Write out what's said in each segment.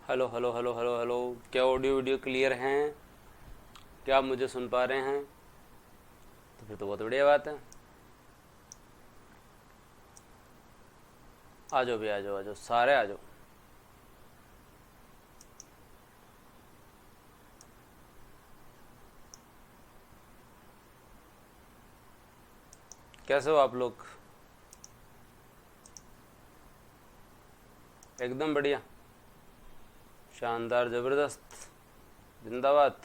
Hello hello hello hello hello, क्या audio video clear हैं? क्या आप मुझे सुन पा रहे हैं? तो फिर तो बहुत बढ़िया बात है। आ जाओ भी, आ जाओ, आ जाओ, सारे आ जाओ। कैसे हो आप लोग? एकदम बढ़िया, शानदार, ज़बरदस्त, जिंदाबाद।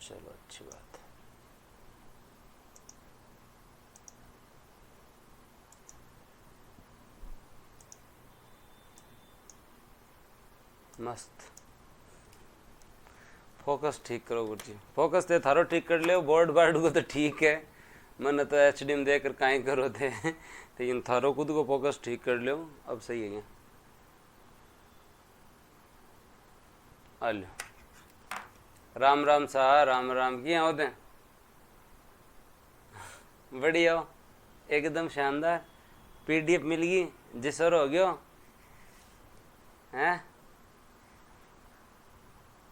चलो अच्छी बात है। मस्त। फोकस ठीक करो गुरुजी, फोकस ते थारो ठीक कर लियो। बोर्ड बार्ड को तो ठीक है, मन तो एच डी में देकर काई करो थे लेकिन थारो खुद को फोकस ठीक कर लियो, अब सही है क्या? आ लो, राम राम सा, राम राम, किया होते हैं? बढ़िया हो, एकदम शानदार। पीडीएफ मिल गई, जिसर हो गयो हैं?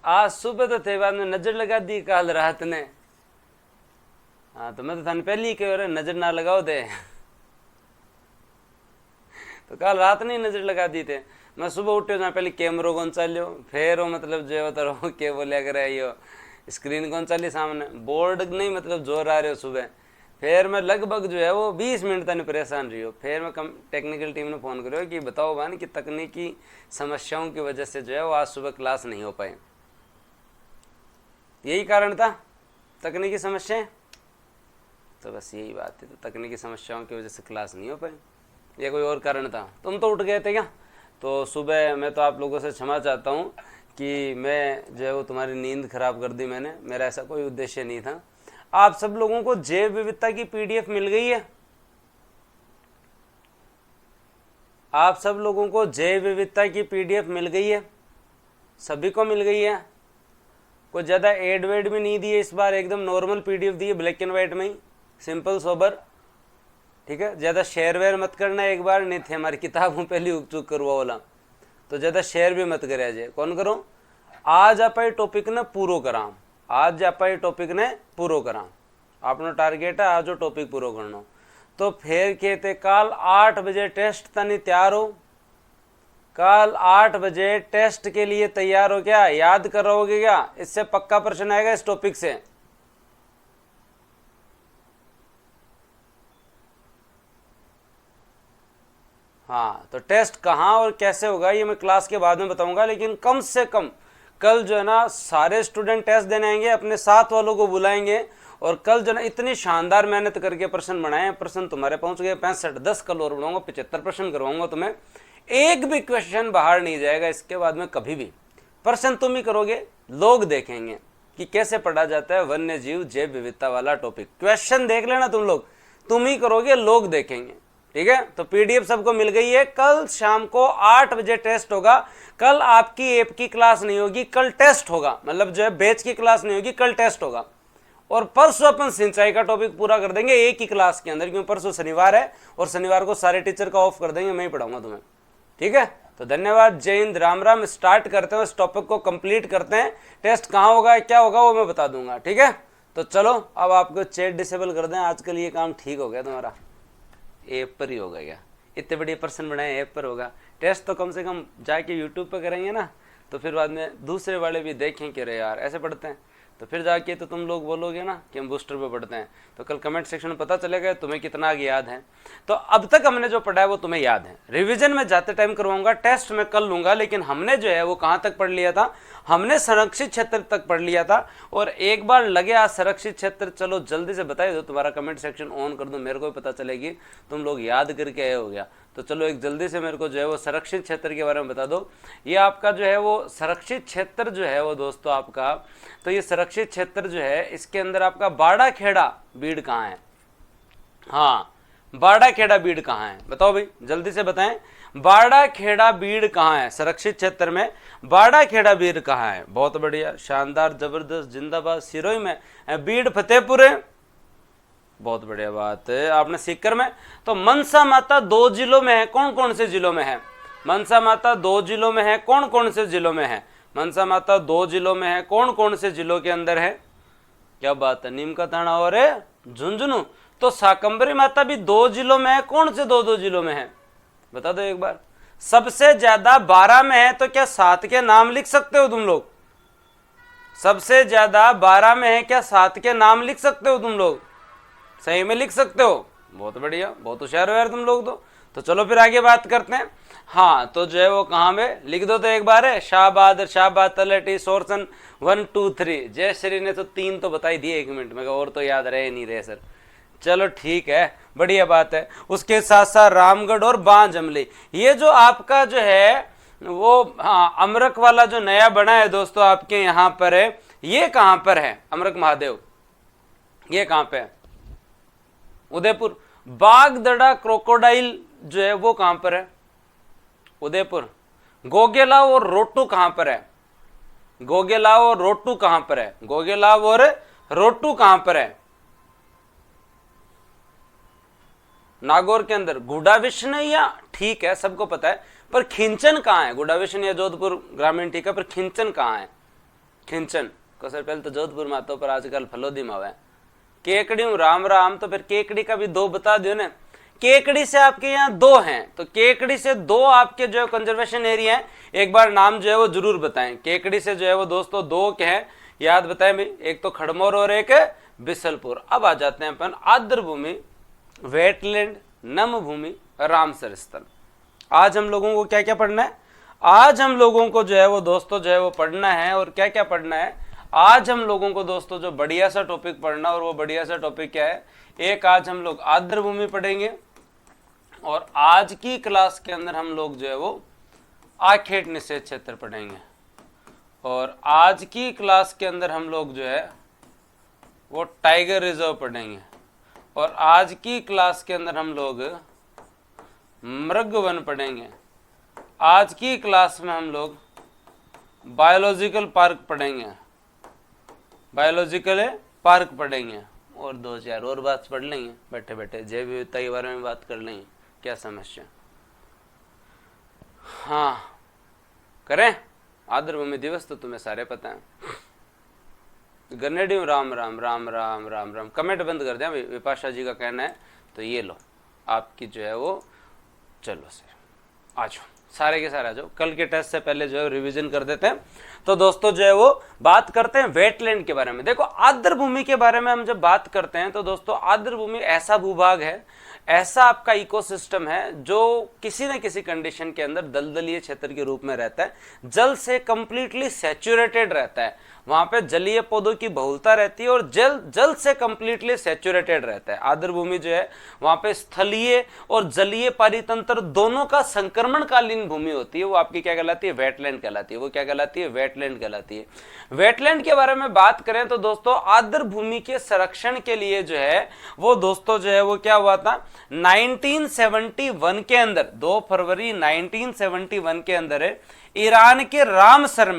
आज सुबह तो थे, बाद में नजर लगा दी काल रात ने। हाँ तो मैं तो थाने पहले ही कह रहा नजर ना लगाओ थे तो कल रात ने नजर लगा दी थे। मैं सुबह उठे तो पहले कैमरो कौन चालियो, फिर वो मतलब जो होता रहो क्या बोलिया करे, यो स्क्रीन कौन चाली सामने, बोर्ड नहीं मतलब जोर आ रहे हो सुबह। फिर मैं लगभग जो है वो 20 मिनट तक परेशान रही हो। फिर मैं टेक्निकल टीम ने फ़ोन करो कि बताओ बान कि तकनीकी समस्याओं की वजह से जो है वो आज सुबह क्लास नहीं हो पाए। यही कारण था, तकनीकी समस्याएं। तो बस यही बात है, तो तकनीकी समस्याओं की वजह से क्लास नहीं हो पाई, या कोई और कारण था? तुम तो उठ गए थे क्या? तो सुबह मैं तो आप लोगों से क्षमा चाहता हूँ कि मैं जो है वो तुम्हारी नींद खराब कर दी मैंने, मेरा ऐसा कोई उद्देश्य नहीं था। आप सब लोगों को जैव विविधता की पीडीएफ मिल गई है? आप सब लोगों को जैव विविधता की पीडीएफ मिल गई है? सभी को मिल गई है? कोई ज़्यादा एड वेड भी नहीं दिए इस बार, एकदम नॉर्मल पीडीएफ दी है, ब्लैक एंड वाइट में ही, सिंपल सोबर। ठीक है, ज़्यादा शेयर वेयर मत करना, एक बार नहीं थे हमारी किताबों पहले उग चुक करवा वाला, तो ज़्यादा शेयर भी मत करे जाए। कौन करो? आज आप टॉपिक ने पूरो कराम, आज आप टॉपिक ने पूरो कराम, आपनो टारगेट है आज टॉपिक पूरो करना। तो फिर कहते कल 8 बजे टेस्ट तनी तैयार हो, कल 8 बजे टेस्ट के लिए तैयार हो, क्या याद करोगे क्या? इससे पक्का प्रश्न आएगा इस टॉपिक से। हाँ तो टेस्ट कहाँ और कैसे होगा ये मैं क्लास के बाद में बताऊंगा, लेकिन कम से कम कल जो है ना सारे स्टूडेंट टेस्ट देने आएंगे, अपने साथ वालों को बुलाएंगे, और कल जो है ना इतनी शानदार मेहनत करके प्रश्न बनाए, प्रश्न तुम्हारे पहुंच गए 65, 10 कल और बनाऊंगा, 75 प्रश्न करवाऊंगा तुम्हें, एक भी क्वेश्चन बाहर नहीं जाएगा इसके बाद में कभी भी। प्रश्न तुम ही करोगे, लोग देखेंगे कि कैसे पढ़ा जाता है वन्य जीव जैव विविधता वाला टॉपिक। क्वेश्चन देख लेना तुम लोग, तुम ही करोगे, लोग देखेंगे। ठीक है, तो पीडीएफ सबको मिल गई है। कल शाम को 8 बजे टेस्ट होगा। कल आपकी ऐप की क्लास नहीं होगी, कल टेस्ट होगा, मतलब जो है बैच की क्लास नहीं होगी, कल टेस्ट होगा। और परसों अपन सिंचाई का टॉपिक पूरा कर देंगे एक ही क्लास के अंदर, क्योंकि परसों शनिवार है और शनिवार को सारे टीचर का ऑफ कर देंगे, मैं ही पढ़ाऊंगा तुम्हें। ठीक है, तो धन्यवाद, जय हिंद, राम राम। स्टार्ट करते हैं, इस टॉपिक को कंप्लीट करते हैं। टेस्ट कहाँ होगा क्या होगा वो मैं बता दूंगा। ठीक है, तो चलो अब आपको चैट डिसेबल कर दें, आजकल ये काम ठीक हो गया तुम्हारा, ऐप पर ही होगा। क्या इतने बड़े पर्सन बनाए, ऐप पर होगा। टेस्ट तो कम से कम जाके यूट्यूब पर करेंगे ना, तो फिर बाद में दूसरे वाले भी देखें कि अरे यार ऐसे पढ़ते हैं, तो फिर जाके तो तुम लोग बोलोगे ना कि हम बूस्टर पे पढ़ते हैं, तो कल कमेंट सेक्शन में पता चलेगा तुम्हें कितना याद है। तो अब तक हमने जो पढ़ा है वो तुम्हें याद है। रिवीजन में जाते टाइम करवाऊंगा, टेस्ट में कल लूंगा, लेकिन हमने जो है वो कहाँ तक पढ़ लिया था? हमने संरक्षित क्षेत्र तक पढ़ लिया था। और एक बार लगे आज संरक्षित क्षेत्र, चलो जल्दी से बताइए दो, तुम्हारा कमेंट सेक्शन ऑन कर दो, मेरे को भी पता चलेगी तुम लोग याद करके आए हो गया। तो चलो एक जल्दी से मेरे को जो है वो संरक्षित क्षेत्र के बारे में बता दो। ये आपका जो है वो संरक्षित क्षेत्र जो है वो दोस्तों आपका, तो ये संरक्षित क्षेत्र जो है इसके अंदर आपका बाड़ा खेड़ा बीड़ कहाँ है? हाँ, बाड़ा खेड़ा बीड़ कहाँ है? बताओ भाई जल्दी से बताएं, बाड़ा खेड़ा बीड़ कहाँ है संरक्षित क्षेत्र में? बाड़ा खेड़ा बीड़ कहाँ है? बहुत बढ़िया, शानदार, जबरदस्त, जिंदाबाद। सिरोही में, बीड़ फतेहपुर है, बहुत बढ़िया बात है। आपने सीकर में, तो मनसा माता 2 जिलों में है, कौन कौन से जिलों में है? मनसा माता 2 जिलों में है, कौन कौन से जिलों में है? मनसा माता 2 जिलों में है, कौन कौन से जिलों के अंदर है? क्या बात है, नीम का थाना और झुंझुनू। तो शाकंभरी माता भी 2 जिलों में है, कौन से 2 जिलों में है बता दो एक बार। सबसे ज्यादा 12 में है, तो क्या 7 के नाम लिख सकते हो तुम लोग? सबसे ज्यादा 12 में है, क्या 7 के नाम लिख सकते हो तुम लोग? सही में लिख सकते हो, बहुत बढ़िया, बहुत होशियार हो यार तुम लोग। तो चलो फिर आगे बात करते हैं। हाँ, तो जो है वो कहाँ में लिख दो तो एक बार है, शाहबाद, शाहबाद, तलहटी, सोरसन 1 2 3। जय श्री ने तो 3 तो बता ही दिए 1 मिनट में, और तो याद रहे नहीं रहे सर। चलो ठीक है, बढ़िया बात है। उसके साथ साथ रामगढ़ और बांजमली, ये जो आपका जो है वो हाँ अमरक वाला जो नया बना है दोस्तों आपके यहाँ पर है, ये कहाँ पर है? अमरक महादेव ये कहाँ पे है? उदयपुर। बागदड़ा क्रोकोडाइल जो है वो कहां पर है? उदयपुर। गोगेलाव और रोटू कहां पर है? गोगेलाव और रोटू कहां पर है? गोगेलाव और रोटू कहां पर है? नागौर के अंदर। गुडाविशन या ठीक है, सबको पता है, पर खिंचन कहां है? गुडाविशन या जोधपुर ग्रामीण ठीक है, पर खिंचन कहां है? खिंचन को सर पहले तो जोधपुर में आता, पर आजकल फलोदी में है। केकड़ी राम राम, तो फिर केकड़ी का भी 2 बता दो ना। केकड़ी से आपके यहाँ 2 हैं, तो केकड़ी से 2 आपके जो है कंजर्वेशन एरिया है, एक बार नाम जो है वो जरूर बताएं। केकड़ी से जो है वो दोस्तों 2 के हैं, याद बताएं भाई, एक तो खड़मोर और एक बिसलपुर। अब आ जाते हैं अपन आर्द्र भूमि, वेटलैंड, नम भूमि, रामसर स्थल। आज हम लोगों को क्या क्या पढ़ना है? आज हम लोगों को जो है वो दोस्तों जो है वो पढ़ना है, और क्या क्या पढ़ना है आज हम लोगों को दोस्तों? जो बढ़िया सा टॉपिक पढ़ना, और वो बढ़िया सा टॉपिक क्या है? एक आज हम लोग आर्द्र भूमि पढ़ेंगे, और आज की क्लास के अंदर हम लोग जो है वो आखेट निषेध क्षेत्र पढ़ेंगे, और आज की क्लास के अंदर हम लोग जो है वो टाइगर रिजर्व पढ़ेंगे, और आज की क्लास के अंदर हम लोग मृगवन पढ़ेंगे। आज की क्लास में हम लोग बायोलॉजिकल पार्क पढ़ेंगे, बायोलॉजिकल पार्क पढ़ेंगे, और 2-4 और बात पढ़ लेंगे बैठे बैठे, जैव विविधता के बारे में बात कर लेंगे, क्या समस्या? हाँ करें। आर्द्र भूमि दिवस तो तुम्हें सारे पता है। गन्नेडियो राम राम राम राम राम राम। कमेंट बंद कर दें, विपाशा जी का कहना है, तो ये लो आपकी जो है वो। चलो सर आ जाओ, सारे के सारे आ जाओ। कल के टेस्ट से पहले जो है रिवीजन कर देते हैं। तो दोस्तों जो है वो बात करते हैं वेटलैंड के बारे में। देखो आर्द्र भूमि के बारे में हम जब बात करते हैं तो दोस्तों आर्द्र भूमि ऐसा भूभाग है, ऐसा आपका इकोसिस्टम है जो किसी न किसी कंडीशन के अंदर दलदलीय क्षेत्र के रूप में रहता है, जल से कंप्लीटली सैचुरेटेड रहता है, वहां पे जलीय पौधों की बहुलता रहती है, और जल से कंप्लीटली सैचुरेटेड रहता है। आर्द्र भूमि जो है वहां पे स्थलीय और जलीय पारितंत्र दोनों का संक्रमणकालीन भूमि होती है, वो आपकी क्या कहलाती है? वेटलैंड कहलाती है। वो क्या कहलाती है? वेटलैंड कहलाती है। वेटलैंड के बारे में बात करें तो दोस्तों आर्द्र भूमि के संरक्षण के लिए जो है वो दोस्तों जो है वो क्या हुआ था? 1971 के अंदर, 2 फरवरी 1971 के अंदर ईरान के रामसर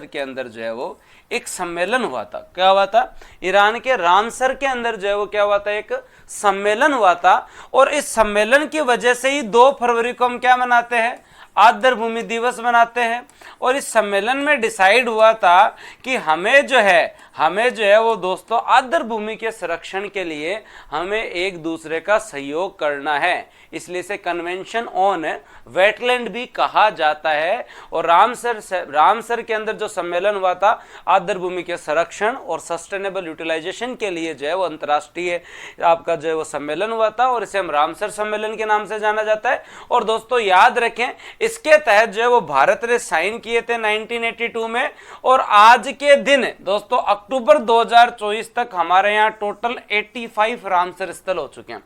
के अंदर जो है वो एक सम्मेलन हुआ था। क्या हुआ था? ईरान के रामसर के अंदर जो है वो क्या हुआ था? एक सम्मेलन हुआ था, और इस सम्मेलन की वजह से ही 2 फरवरी को हम क्या मनाते हैं? आर्द्र भूमि दिवस मनाते हैं। और इस सम्मेलन में डिसाइड हुआ था कि हमें जो है वो दोस्तों आर्द्र भूमि के संरक्षण के लिए हमें एक दूसरे का सहयोग करना है, इसलिए इसे कन्वेंशन ऑन वेटलैंड भी कहा जाता है। और रामसर के अंदर जो सम्मेलन हुआ था आर्द्र भूमि के संरक्षण और सस्टेनेबल यूटिलाइजेशन के लिए जो है वो अंतर्राष्ट्रीय आपका जो है वो सम्मेलन हुआ था, और इसे हम रामसर सम्मेलन के नाम से जाना जाता है। और दोस्तों याद रखें, इसके तहत जो है वो भारत ने साइन किए थे 1982 में, और आज के दिन दोस्तों अक्टूबर 2024 तक हमारे यहाँ टोटल 85 रामसर स्थल हो चुके हैं।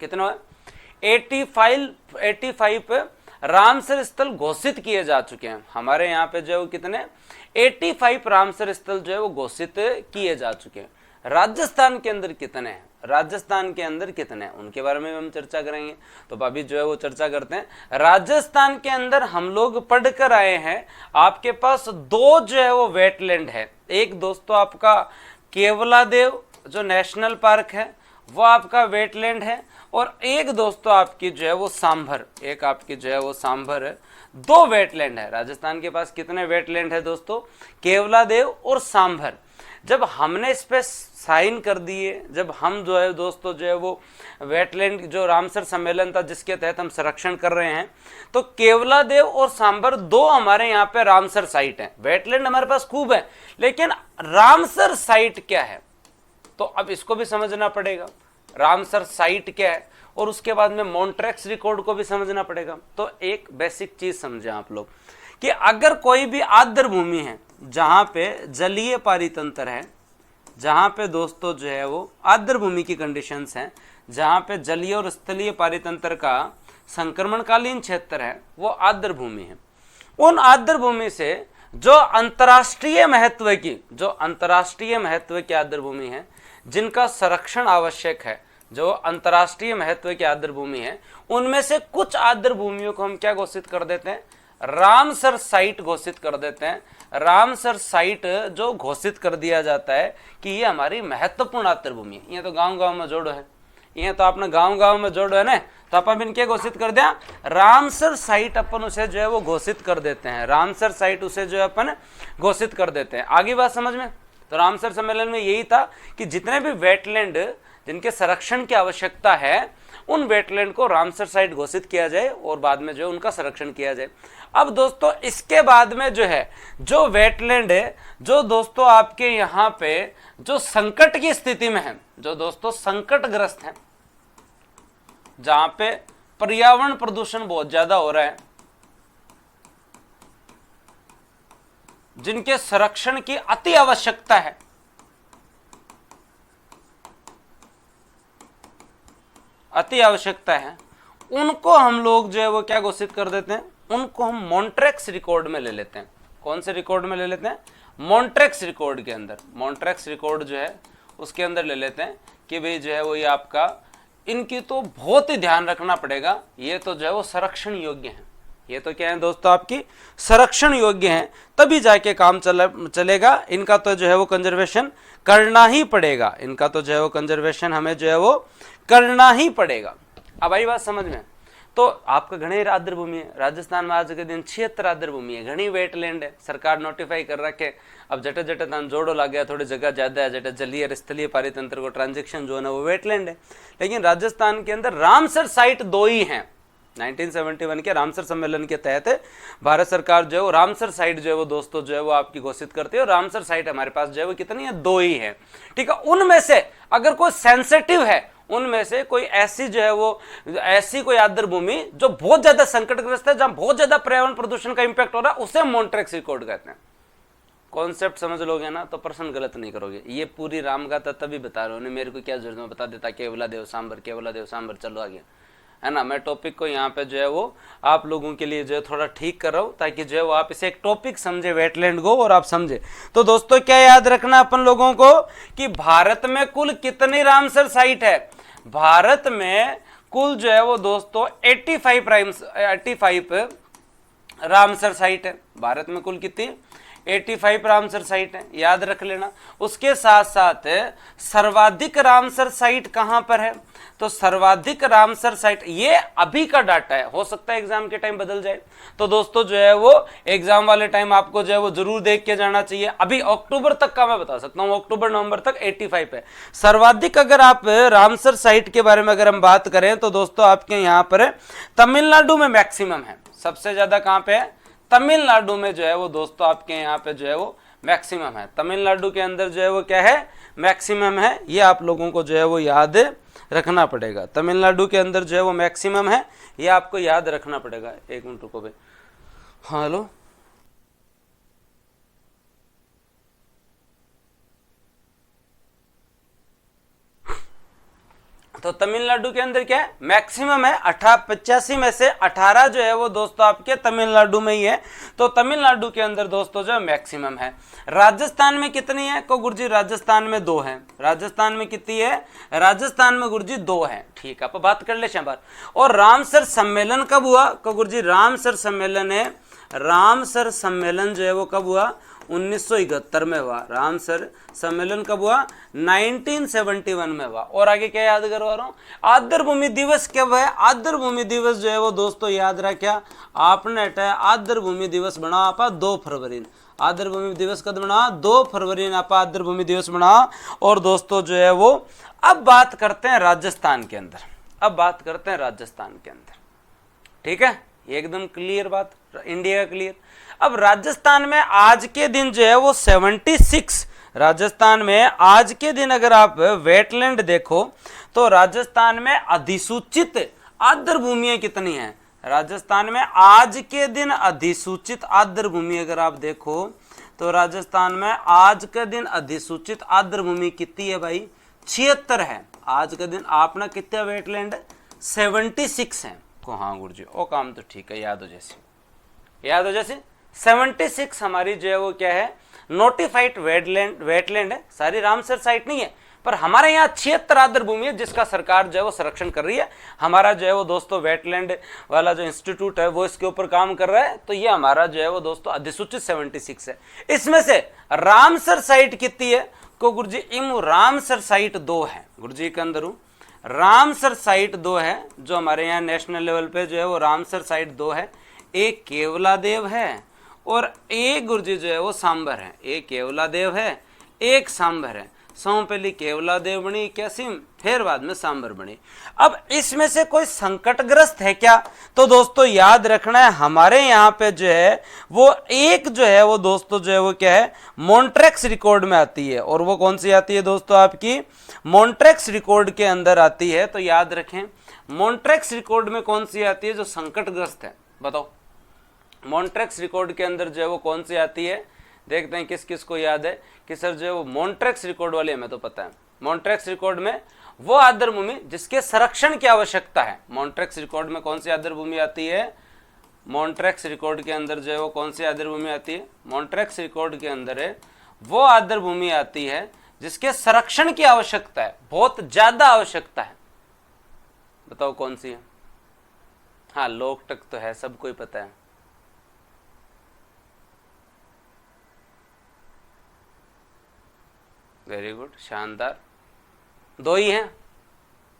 कितने हुए? 85 रामसर स्थल घोषित किए जा चुके हैं हमारे यहाँ पे जो है कितने? 85 रामसर स्थल जो है वो घोषित किए जा चुके हैं। राजस्थान के अंदर कितने हैं? राजस्थान के अंदर कितने हैं उनके बारे में हम चर्चा करेंगे। तो अभी जो है वो चर्चा करते हैं। राजस्थान के अंदर हम लोग पढ़कर आए हैं, आपके पास 2 जो है वो वेटलैंड है। एक दोस्तों आपका केवलादेव जो नेशनल पार्क है वो आपका वेटलैंड है, और एक दोस्तों आपकी जो है वो सांभर, एक आपकी जो है वो सांभर है। 2 वेटलैंड है राजस्थान के पास। कितने वेटलैंड है दोस्तों? केवलादेव और सांभर। जब हमने इस पे साइन कर दिए, जब हम जो है दोस्तों जो है वो वेटलैंड जो रामसर सम्मेलन था जिसके तहत हम संरक्षण कर रहे हैं, तो केवलादेव और सांभर 2 हमारे यहाँ पे रामसर साइट है। वेटलैंड हमारे पास खूब है, लेकिन रामसर साइट क्या है, तो अब इसको भी समझना पड़ेगा। रामसर साइट क्या है, और उसके बाद में मॉन्ट्रेक्स रिकॉर्ड को भी समझना पड़ेगा। तो एक बेसिक चीज समझे आप लोग कि अगर कोई भी आर्द्र भूमि है जहां पे जलीय पारितंत्र है, जहां पे दोस्तों जो है वो आर्द्र भूमि की कंडीशंस हैं, जहां पे जलीय और स्थलीय पारितंत्र का संक्रमणकालीन क्षेत्र है, वो आर्द्र भूमि है। उन आर्द्र भूमि से जो अंतर्राष्ट्रीय महत्व की, जो अंतर्राष्ट्रीय महत्व की आर्द्र भूमि है, जिनका संरक्षण आवश्यक है, जो अंतर्राष्ट्रीय महत्व की आर्द्र भूमि है, उनमें से कुछ आर्द्र भूमियों को हम क्या घोषित कर देते हैं? रामसर साइट घोषित कर देते हैं। रामसर साइट जो घोषित कर दिया जाता है कि ये हमारी महत्वपूर्ण आर्द्र भूमि है। ये तो गांव-गांव में जोड़ो है, ये तो आपने गांव-गांव में जोड़ो है ना, तो अपन इनके घोषित कर दिया रामसर साइट, अपन उसे जो है वो घोषित कर देते हैं। रामसर साइट उसे जो है अपन घोषित कर देते हैं। आगे बात समझ में? तो रामसर सम्मेलन में यही था कि जितने भी वेटलैंड जिनके संरक्षण की आवश्यकता है, उन वेटलैंड को रामसर साइट घोषित किया जाए और बाद में जो उनका संरक्षण किया जाए। अब दोस्तों इसके बाद में जो है, जो वेटलैंड है, जो दोस्तों आपके यहाँ पे जो संकट की स्थिति में है, जो दोस्तों संकटग्रस्त है, जहां पे पर्यावरण प्रदूषण बहुत ज्यादा हो रहा है, जिनके संरक्षण की अति आवश्यकता है, अति आवश्यकता है, उनको हम लोग जो है वो क्या घोषित कर देते हैं? उनको हम मॉन्ट्रेक्स रिकॉर्ड में ले लेते हैं। कौन से रिकॉर्ड में ले लेते हैं? मॉन्ट्रेक्स रिकॉर्ड के अंदर। मॉन्ट्रेक्स रिकॉर्ड जो है उसके अंदर ले लेते हैं कि भाई जो है वो ये आपका, इनकी तो बहुत ही ध्यान रखना पड़ेगा, ये तो जो है वो संरक्षण योग्य है। ये तो क्या है दोस्तों आपकी संरक्षण योग्य है, तभी जाके काम चलेगा। इनका तो जो है वो कंजर्वेशन करना ही पड़ेगा, इनका तो जो है वो कंजर्वेशन हमें जो है वो करना ही पड़ेगा। अब आई बात समझ में? तो आपका घनी आर्द्र भूमि है राजस्थान में, आज के दिन 76 आर्द्र भूमि है, घनी वेटलैंड है, सरकार नोटिफाई कर रखे। अब जटे जटे तान जोड़ो लग गया, थोड़ी जगह ज्यादा है, जटे जलीय और स्थलीय पारितंत्र को ट्रांजेक्शन जो है ना वो वेटलैंड है। लेकिन राजस्थान के अंदर रामसर साइट 2 ही हैं। 1971 के रामसर सम्मेलन के तहत भारत सरकार जो है वो रामसर साइट जो है वो दोस्तों जो है वो आपकी घोषित करती है, और रामसर साइट हमारे पास जो है वो कितनी है? 2 ही है। ठीक है, उनमें से अगर कोई सेंसिटिव है, उनमें से कोई ऐसी जो है वो ऐसी कोई आर्द्र भूमि जो बहुत ज्यादा संकटग्रस्त है, जहां बहुत ज्यादा पर्यावरण प्रदूषण का इंपैक्ट हो रहा है, उसे मॉन्ट्रेक्स रिकॉर्ड कहते हैं। कॉन्सेप्ट समझ लोगे ना तो प्रश्न गलत नहीं करोगे। ये पूरी रामगाथा तभी बता रहे हो, मेरे को क्या जरूरत है बता देता केवलादेव सांभर, केवलादेव सांभर, चलो आगे, है ना। मैं टॉपिक को यहाँ पे जो है वो आप लोगों के लिए जो है थोड़ा ठीक कर रहा हूँ, ताकि जो है वो आप इसे एक टॉपिक समझे वेटलैंड को, और आप समझे। तो दोस्तों क्या याद रखना अपन लोगों को कि भारत में कुल कितनी रामसर साइट है? भारत में कुल जो है वो दोस्तों 85 रामसर साइट है। भारत में कुल कितनी? 85 रामसर साइट है, याद रख लेना। उसके साथ साथ सर्वाधिक रामसर साइट कहां पर है? तो सर्वाधिक रामसर साइट, ये अभी का डाटा है, हो सकता है एग्जाम के टाइम बदल जाए। तो दोस्तों जो है वो एग्जाम वाले टाइम आपको जो है वो जरूर देख के जाना चाहिए। अभी अक्टूबर तक का मैं बता सकता हूं, अक्टूबर नवंबर तक 85 है सर्वाधिक। अगर आप रामसर साइट के बारे में अगर हम बात करें तो दोस्तों आपके यहाँ पर तमिलनाडु में मैक्सिमम है। सबसे ज्यादा कहां पे है? तमिलनाडु में जो है वो दोस्तों आपके यहाँ पे जो है वो मैक्सिमम है। तमिलनाडु के अंदर जो है वो क्या है? मैक्सिमम है। ये आप लोगों को जो है वो याद रखना पड़ेगा। तमिलनाडु के अंदर जो है वो मैक्सिमम है, ये आपको याद रखना पड़ेगा। एक मिनट रुको भाई। हाँ हेलो, तो तमिलनाडु के अंदर क्या है? मैक्सिमम है। 85 में से 18 जो है वो दोस्तों आपके तमिलनाडु में ही है। तो तमिलनाडु के अंदर दोस्तों जो है मैक्सिमम है। राजस्थान में कितनी है? को गुरुजी राजस्थान में 2 है। राजस्थान में कितनी है? राजस्थान में गुरुजी 2 है। ठीक है, आप बात कर ले शाबाश। और रामसर सम्मेलन कब हुआ? को गुरुजी रामसर सम्मेलन है, रामसर सम्मेलन जो है वो कब हुआ? 1971 में हुआ। रामसर सम्मेलन कब हुआ? 1971 में हुआ। और आगे क्या याद करवा रहा हूँ, आदर भूमि दिवस कब है? आदर भूमि दिवस जो है वो दोस्तों याद रखा आपने हटाया, आदर भूमि दिवस बना आपा 2 फरवरी। आदर भूमि दिवस कद बना? 2 फरवरी आपा आदर भूमि दिवस बना। और दोस्तों जो है वो अब बात करते हैं राजस्थान के अंदर, अब बात करते हैं राजस्थान के अंदर, ठीक है, एकदम क्लियर बात, इंडिया का क्लियर। अब राजस्थान में आज के दिन जो है वो 76, राजस्थान में आज के दिन अगर आप वेटलैंड देखो तो राजस्थान में अधिसूचित आर्द्र भूमियां कितनी हैं? राजस्थान में आज के दिन अधिसूचित आर्द्र भूमि अगर आप देखो तो राजस्थान में आज के दिन अधिसूचित आर्द्र भूमि कितनी है भाई? 76 है। आज के दिन आपने कितना वेटलैंड? 76 है को। हाँ गुरु जी, ओ काम तो ठीक है, याद हो जैसे, याद हो जैसे 76 हमारी जो है वो क्या है? नोटिफाइड वेटलैंड है। सारी रामसर साइट नहीं है, पर हमारे यहाँ 76 आर्द्र भूमि है जिसका सरकार जो है वो संरक्षण कर रही है। हमारा जो है वो दोस्तों वेटलैंड वाला जो इंस्टीट्यूट है वो इसके ऊपर काम कर रहा है। तो ये हमारा जो है वो दोस्तों अधिसूचित 76 है। इसमें से रामसर साइट कितनी है को गुरु जी? इम रामसर साइट 2 है गुरु जी के अंदर हूँ। रामसर साइट 2 है जो हमारे यहाँ नेशनल लेवल पे जो है वो रामसर साइट 2 है। एक केवलादेव है और एक गुरु जी जो है वो सांबर है। एक केवलादेव है, एक सांबर है। सौ पहली केवलादेव बनी 81, फिर बाद में सांबर बनी। अब इसमें से कोई संकटग्रस्त है क्या? तो दोस्तों याद रखना है हमारे यहाँ पे जो है वो एक जो है वो दोस्तों जो है वो क्या है? मॉन्ट्रेक्स रिकॉर्ड में आती है। और वो कौन सी आती है दोस्तों? आपकी मॉन्ट्रेक्स रिकॉर्ड के अंदर आती है। तो याद रखें मॉन्ट्रेक्स रिकॉर्ड में कौन सी आती है जो संकटग्रस्त है? बताओ मॉन्ट्रेक्स रिकॉर्ड के अंदर जो है वो कौन सी आती है? देखते हैं किस किस को याद है कि सर जो है वो मॉन्ट्रेक्स रिकॉर्ड वाले हमें तो पता है। मॉन्ट्रेक्स रिकॉर्ड में वो आर्द्र भूमि जिसके संरक्षण की आवश्यकता है। मॉन्ट्रेक्स रिकॉर्ड में कौन सी आर्द्र भूमि आती है? मॉन्ट्रेक्स रिकॉर्ड के अंदर जो है वो कौन सी आर्द्र भूमि आती है? मॉन्ट्रेक्स रिकॉर्ड के अंदर है वो आर्द्र भूमि आती है जिसके संरक्षण की आवश्यकता है, बहुत ज्यादा आवश्यकता है। बताओ कौन सी है? हाँ लोकटक तो है, सबको ही पता है। वेरी गुड, शानदार। 2 ही हैं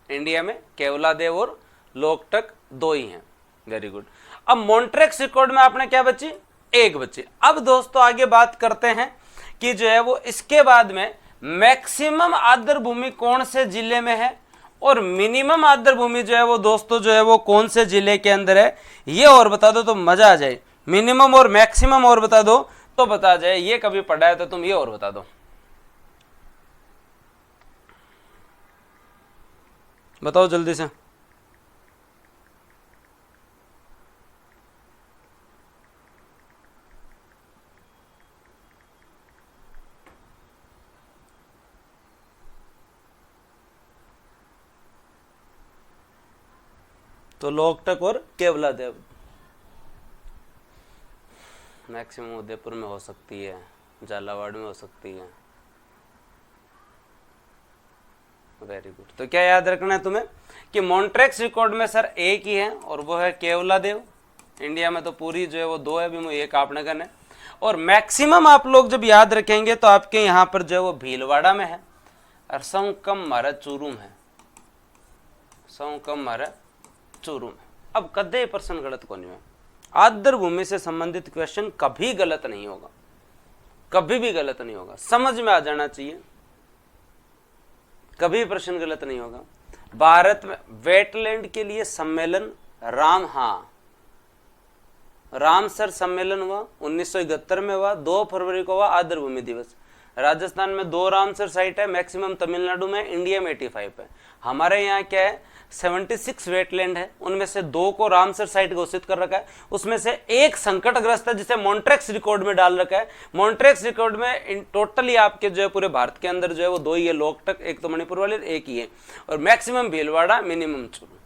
इंडिया में, केवलादेव और लोकटक 2 ही हैं। Very good. अब मॉन्ट्रेक्स रिकॉर्ड में आपने क्या बची? 1 बची। अब दोस्तों आगे बात करते हैं कि जो है वो इसके बाद में मैक्सिमम आर्द्र भूमि कौन से जिले में है और मिनिमम आर्द्र भूमि जो है वो दोस्तों जो है वो कौन से जिले के अंदर है, ये और बता दो तो मजा आ जाए। मिनिमम और मैक्सिमम और बता दो तो बता जाए। ये कभी पढ़ा है तो तुम ये और बता दो, बताओ जल्दी से। तो लोकटक और केवलादेव। मैक्सिमम उदयपुर में हो सकती है, झालावाड़ में हो सकती है। Very good. तो क्या याद रखना है तुम्हें कि मॉन्ट्रेक्स रिकॉर्ड में सर 1 ही है और वो है केवलादेव। इंडिया में तो पूरी जो है वो 2 है, भी मुझे 1 आपने करना है। और मैक्सिमम आप लोग जब याद रखेंगे तो आपके यहाँ पर जो है वो भीलवाड़ा में है और सौ कम मारा चूरू में, सौ कम मारा चूरू में। अब कदे प्रश्न गलत को नहीं है। आर्द्र भूमि से संबंधित क्वेश्चन कभी गलत नहीं होगा, कभी भी गलत नहीं होगा, समझ में आ जाना चाहिए, कभी प्रश्न गलत नहीं होगा। भारत में वेटलैंड के लिए सम्मेलन रामसर सम्मेलन हुआ 1971 में हुआ, 2 फरवरी को हुआ आर्द्र भूमि दिवस। राजस्थान में 2 रामसर साइट है, मैक्सिमम तमिलनाडु में, इंडिया में 85 है। हमारे यहाँ क्या है 76 वेटलैंड है, उनमें से 2 को रामसर साइट घोषित कर रखा है। उसमें से 1 संकटग्रस्त है जिसे मॉन्ट्रेक्स रिकॉर्ड में डाल रखा है। मॉन्ट्रेक्स रिकॉर्ड में टोटली आपके जो है पूरे भारत के अंदर जो है वो 2 ही है, लोकटक, एक तो मणिपुर वाले, 1 ही है। और मैक्सिमम भीलवाड़ा, मिनिमम चूरू।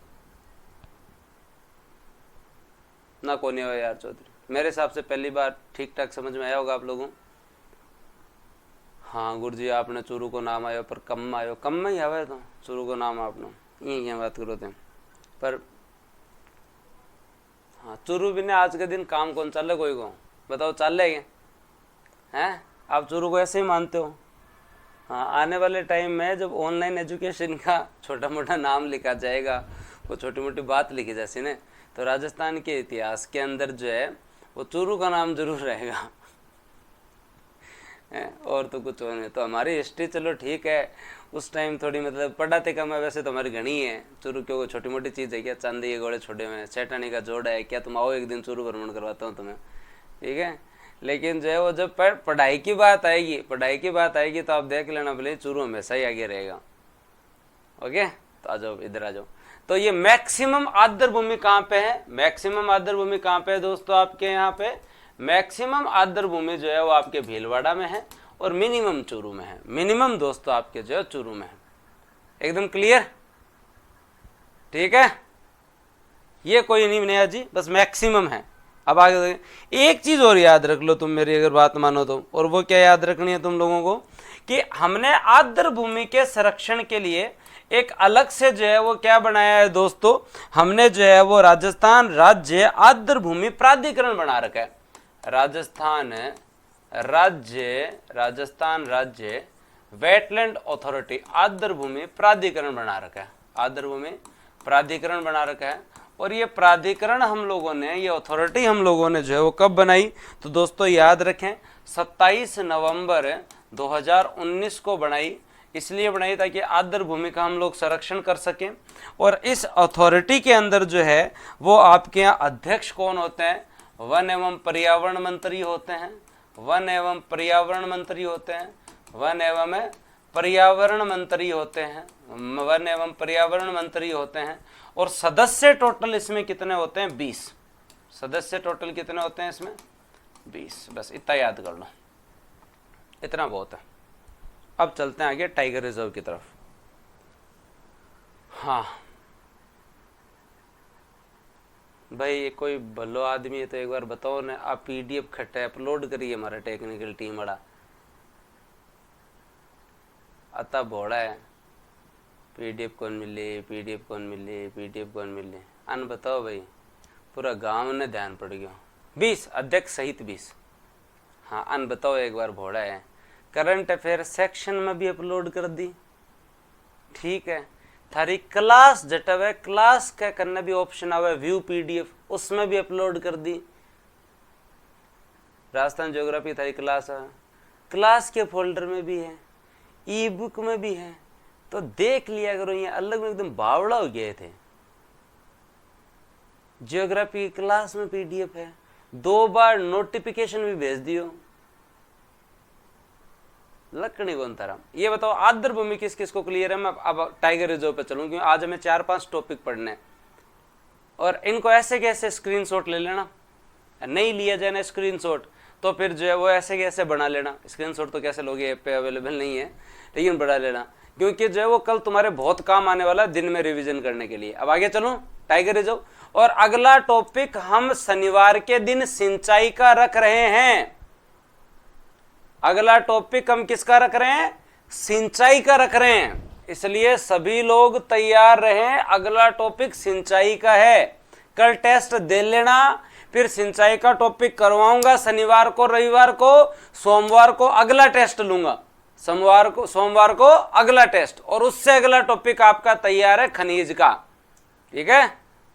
ना कोने हुआ यार चौधरी, मेरे हिसाब से पहली बार ठीक ठाक समझ में आया होगा आप लोगों। हाँ गुरु जी आपने चूरू को नाम आयो पर कम में आयो, कम में ही आवे तो चूरू को नाम आपने यही बात करो थे। पर हाँ चूरू भी ने आज के दिन काम कौन चल कोई को बताओ, चल लेंगे हैं? आप चूरू को ऐसे ही मानते हो? हाँ, आने वाले टाइम में जब ऑनलाइन एजुकेशन का छोटा मोटा नाम लिखा जाएगा, वो छोटी मोटी बात लिखी जैसे ने, तो राजस्थान के इतिहास के अंदर जो है वो चूरू का नाम जरूर रहेगा। और तो कुछ नहीं। तो हमारी हिस्ट्री चलो ठीक है, उस टाइम थोड़ी मतलब पढ़ाते कम है, वैसे तो हमारी घनी है। चूरू क्यों छोटी मोटी चीज़ है क्या? चांदी के घोड़े छोटे में सेठानी का जोड़ा है क्या? तुम आओ एक दिन चूरू भ्रमण करवाता हूँ तुम्हें, ठीक है। लेकिन जो है वो जब पढ़ाई की बात आएगी, पढ़ाई की बात आएगी तो आप देख लेना भले चूरू हमेशा ही आगे रहेगा। ओके, तो आ जाओ, इधर आ जाओ। तो ये मैक्सिमम आर्द्र भूमि कहाँ पे है? मैक्सिमम आर्द्र भूमि कहाँ पे है दोस्तों आपके यहाँ पे? मैक्सिमम आर्द्र भूमि जो है वो आपके भीलवाड़ा में है और मिनिमम चूरू में है। मिनिमम दोस्तों आपके जो है चूरू में है। एकदम क्लियर, ठीक है। ये कोई नहीं नया जी, बस मैक्सिमम है। अब आगे एक चीज और याद रख लो तुम, मेरी अगर बात मानो तो, और वो क्या याद रखनी है तुम लोगों को, कि हमने आर्द्र भूमि के संरक्षण के लिए एक अलग से जो है वो क्या बनाया है दोस्तों, हमने जो है वो राजस्थान राज्य आर्द्र भूमि प्राधिकरण बना रखा है। राजस्थान राज्य वेटलैंड अथॉरिटी आर्द्र भूमि प्राधिकरण बना रखा है। आर्द्र भूमि प्राधिकरण बना रखा है। और ये प्राधिकरण हम लोगों ने, ये अथॉरिटी हम लोगों ने जो है वो कब बनाई? तो दोस्तों याद रखें 27 नवंबर 2019 को बनाई। इसलिए बनाई ताकि आर्द्र भूमि का हम लोग संरक्षण कर सकें। और इस अथॉरिटी के अंदर जो है वो आपके यहाँ अध्यक्ष कौन होते हैं? वन एवं पर्यावरण मंत्री होते हैं। वन एवं पर्यावरण मंत्री होते हैं। वन एवं पर्यावरण मंत्री होते हैं। वन एवं पर्यावरण मंत्री होते हैं। और सदस्य टोटल इसमें कितने होते हैं? 20 सदस्य टोटल कितने होते हैं इसमें? 20। बस इतना याद कर लो, इतना बहुत है। अब चलते हैं आगे टाइगर रिजर्व की तरफ। हाँ भाई, ये कोई भलो आदमी है तो एक बार बताओ ना, आप पीडीएफ खट्टे अपलोड करिए, हमारा टेक्निकल टीम वाला अता भोड़ा है। पीडीएफ कौन मिले, पीडीएफ कौन मिले, पीडीएफ कौन मिले, अन बताओ भाई, पूरा गांव ने ध्यान पड़ गया। 20 अध्यक्ष सहित 20। हाँ अन बताओ एक बार, भोड़ा है। करंट अफेयर सेक्शन में भी अपलोड कर दी, ठीक है। थारी क्लास जटव है, क्लास का करना भी ऑप्शन आवा है, व्यू पीडीएफ, उसमें भी अपलोड कर दी। राजस्थान ज्योग्राफी थारी क्लास है, क्लास के फोल्डर में भी है, ई बुक में भी है, तो देख लिया करो। ये अलग में एकदम बावड़ा हो गए थे। ज्योग्राफी क्लास में पीडीएफ है, 2 बार नोटिफिकेशन भी भेज दियो। लकड़ी गोंताराम, ये बताओ आर्द्र भूमि किस किस को क्लियर है? मैं अब टाइगर रिजर्व पे चलूं, क्योंकि आज हमें 4-5 टॉपिक पढ़ने हैं और इनको ऐसे कैसे स्क्रीनशॉट ले लेना। नहीं लिया जाए ना स्क्रीनशॉट तो फिर जो है वो ऐसे कैसे बना लेना। स्क्रीनशॉट तो कैसे लोगे, ऐप पे अवेलेबल नहीं है, लेकिन बना लेना, क्योंकि जो है वो कल तुम्हारे बहुत काम आने वाला दिन में रिवीजन करने के लिए। अब आगे चलूं टाइगर रिजर्व, और अगला टॉपिक हम शनिवार के दिन सिंचाई का रख रहे हैं। अगला टॉपिक हम किसका रख रहे हैं? सिंचाई का रख रहे हैं। इसलिए सभी लोग तैयार रहें, अगला टॉपिक सिंचाई का है। कल टेस्ट दे लेना, फिर सिंचाई का टॉपिक करवाऊंगा शनिवार को, रविवार को, सोमवार को अगला टेस्ट लूंगा, सोमवार को अगला टेस्ट, और उससे अगला टॉपिक आपका तैयार है खनिज का, ठीक है।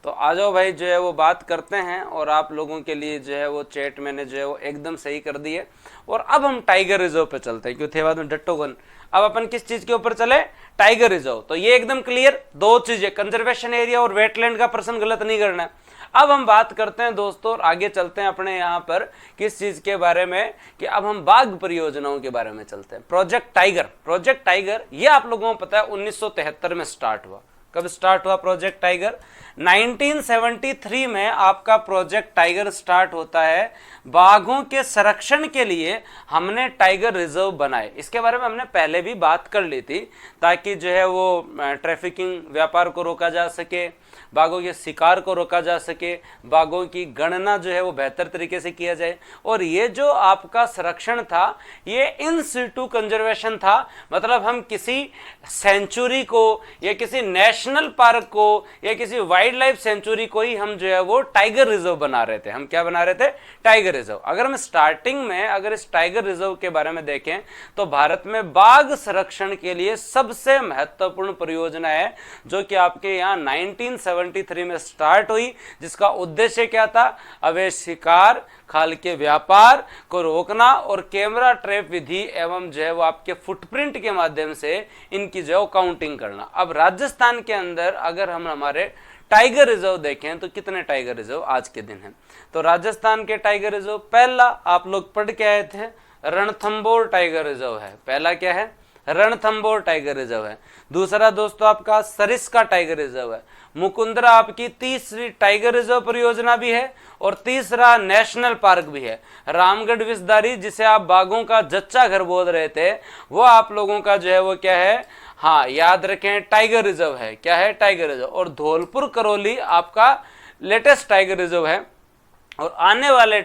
तो आ जाओ भाई, जो है वो बात करते हैं। और आप लोगों के लिए जो है वो चैट मैंने जो है वो एकदम सही कर दी है। और अब हम टाइगर रिजर्व पे चलते हैं, क्योंकि थे बाद में डट्टोगन। अब अपन किस चीज के ऊपर चले? Tiger reserve. तो ये एकदम क्लियर 2 चीजें, कंजर्वेशन एरिया और वेटलैंड का प्रश्न गलत नहीं करना है। अब हम बात करते हैं दोस्तों, और आगे चलते हैं अपने यहाँ पर किस चीज के बारे में, कि अब हम बाघ परियोजनाओं के बारे में चलते हैं। प्रोजेक्ट टाइगर, प्रोजेक्ट टाइगर ये आप लोगों को पता है 1973 में स्टार्ट हुआ। कब स्टार्ट हुआ प्रोजेक्ट टाइगर? 1973 में आपका प्रोजेक्ट टाइगर स्टार्ट होता है। बाघों के संरक्षण के लिए हमने टाइगर रिजर्व बनाए। इसके बारे में हमने पहले भी बात कर ली थी, ताकि जो है वो ट्रैफिकिंग, व्यापार को रोका जा सके, बाघों के शिकार को रोका जा सके, बाघों की गणना जो है वो बेहतर तरीके से किया जाए। और ये जो आपका संरक्षण था ये इन सिटू कंजर्वेशन था, मतलब हम किसी सेंचुरी को या किसी नेशनल पार्क को या किसी वाइल्ड लाइफ सेंचुरी को ही हम जो है वो टाइगर रिजर्व बना रहे थे। हम क्या बना रहे थे? Tiger reserve. अगर हम स्टार्टिंग में अगर इस टाइगर रिजर्व के बारे में देखें तो भारत में बाघ संरक्षण के लिए सबसे महत्वपूर्ण परियोजना है जो कि आपके यहाँ 1973 में स्टार्ट हुई, जिसका उद्देश्य क्या था? अवैध शिकार, खाल के व्यापार को रोकना और कैमरा ट्रैप विधि एवं जो है वो आपके फुटप्रिंट के माध्यम से इनकी जो है काउंटिंग करना। अब राजस्थान के अंदर अगर हम हमारे टाइगर रिजर्व देखें तो कितने टाइगर रिजर्व आज के दिन हैं? तो राजस्थान के टाइगर रिजर्व, पहला आप लोग पढ़ के आए थे रणथंबोर टाइगर रिजर्व है। पहला क्या है? रणथंबोर टाइगर रिजर्व है। दूसरा दोस्तों आपका सरिस्का टाइगर रिजर्व है। मुकुंदरा आपकी तीसरी टाइगर रिजर्व परियोजना भी है और तीसरा नेशनल पार्क भी है। रामगढ़ विषधारी, जिसे आप बाघों का जच्चा घर बोल रहे थे, वो आप लोगों का जो है वो क्या है? हाँ, याद रखें टाइगर रिजर्व है। क्या है? Tiger reserve. और धौलपुर करौली आपका लेटेस्ट टाइगर रिजर्व है। और आने वाले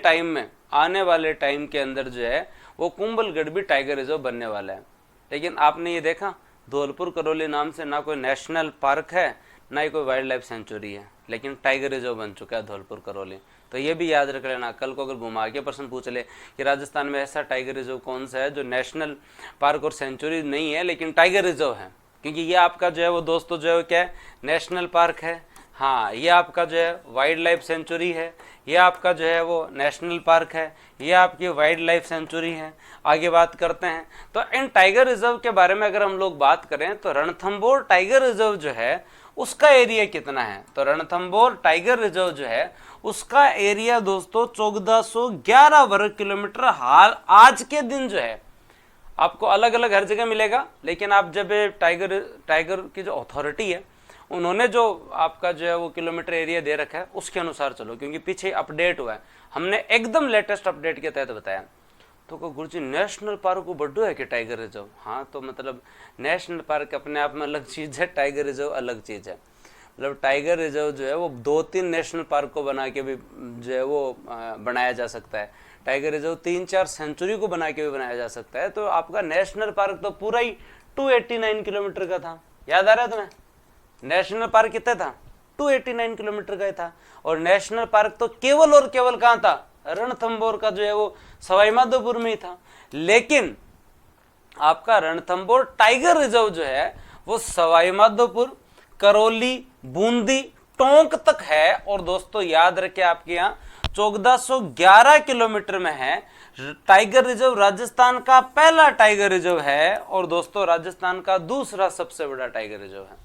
टाइम के अंदर जो है वो कुंभलगढ़ भी टाइगर रिजर्व बनने वाला है। लेकिन आपने ये देखा धौलपुर करौली नाम से ना कोई नेशनल पार्क है ना ही कोई वाइल्ड लाइफ सेंचुरी है, लेकिन टाइगर रिजर्व बन चुका है धौलपुर करौली। तो ये भी याद रख लेना, कल को अगर घुमा के प्रश्न पूछ ले कि राजस्थान में ऐसा टाइगर रिजर्व कौन सा है जो नेशनल पार्क और सेंचुरी नहीं है लेकिन टाइगर रिजर्व है, क्योंकि ये आपका जो है वो दोस्तों जो है क्या है? नेशनल पार्क है। हाँ, ये आपका जो है वाइल्ड लाइफ सेंचुरी है, ये आपका जो है वो नेशनल पार्क है, ये आपकी वाइल्ड लाइफ सेंचुरी है। आगे बात करते हैं तो इन टाइगर रिजर्व के बारे में अगर हम लोग बात करें तो रणथंबोर टाइगर रिजर्व जो है उसका एरिया कितना है? तो रणथंबोर टाइगर रिजर्व जो है उसका एरिया दोस्तों 1411 वर्ग किलोमीटर हाल आज के दिन जो है। आपको अलग अलग हर जगह मिलेगा, लेकिन आप जब टाइगर की जो अथॉरिटी है उन्होंने जो आपका जो है वो किलोमीटर एरिया दे रखा है उसके अनुसार चलो, क्योंकि पीछे अपडेट हुआ है, हमने एकदम लेटेस्ट अपडेट के तहत बताया। तो को गुरुजी नेशनल पार्क को बड्डो है कि टाइगर रिजर्व? हाँ, तो मतलब नेशनल पार्क अपने आप में अलग चीज़ है, टाइगर रिजर्व अलग चीज़ है। मतलब टाइगर रिजर्व जो है वो 2-3 नेशनल पार्क को बना के भी जो है वो बनाया जा सकता है। टाइगर रिजर्व 3-4 सेंचुरी को बना के भी बनाया जा सकता है। तो आपका नेशनल पार्क तो पूरा ही 289 किलोमीटर का था। याद आ रहा है तुम्हें? नेशनल पार्क कितना था? 289 किलोमीटर का ही था। और नेशनल पार्क तो केवल और केवल कहाँ था? रणथंबोर का जो है वो सवाई माधोपुर में ही था। लेकिन आपका रणथंबोर टाइगर रिजर्व जो है वो सवाई माधोपुर, करौली, बूंदी, टोंक तक है। और दोस्तों याद रखे आपके यहाँ 1411 किलोमीटर में है। टाइगर रिजर्व राजस्थान का पहला टाइगर रिजर्व है और दोस्तों राजस्थान का दूसरा सबसे बड़ा टाइगर रिजर्व है।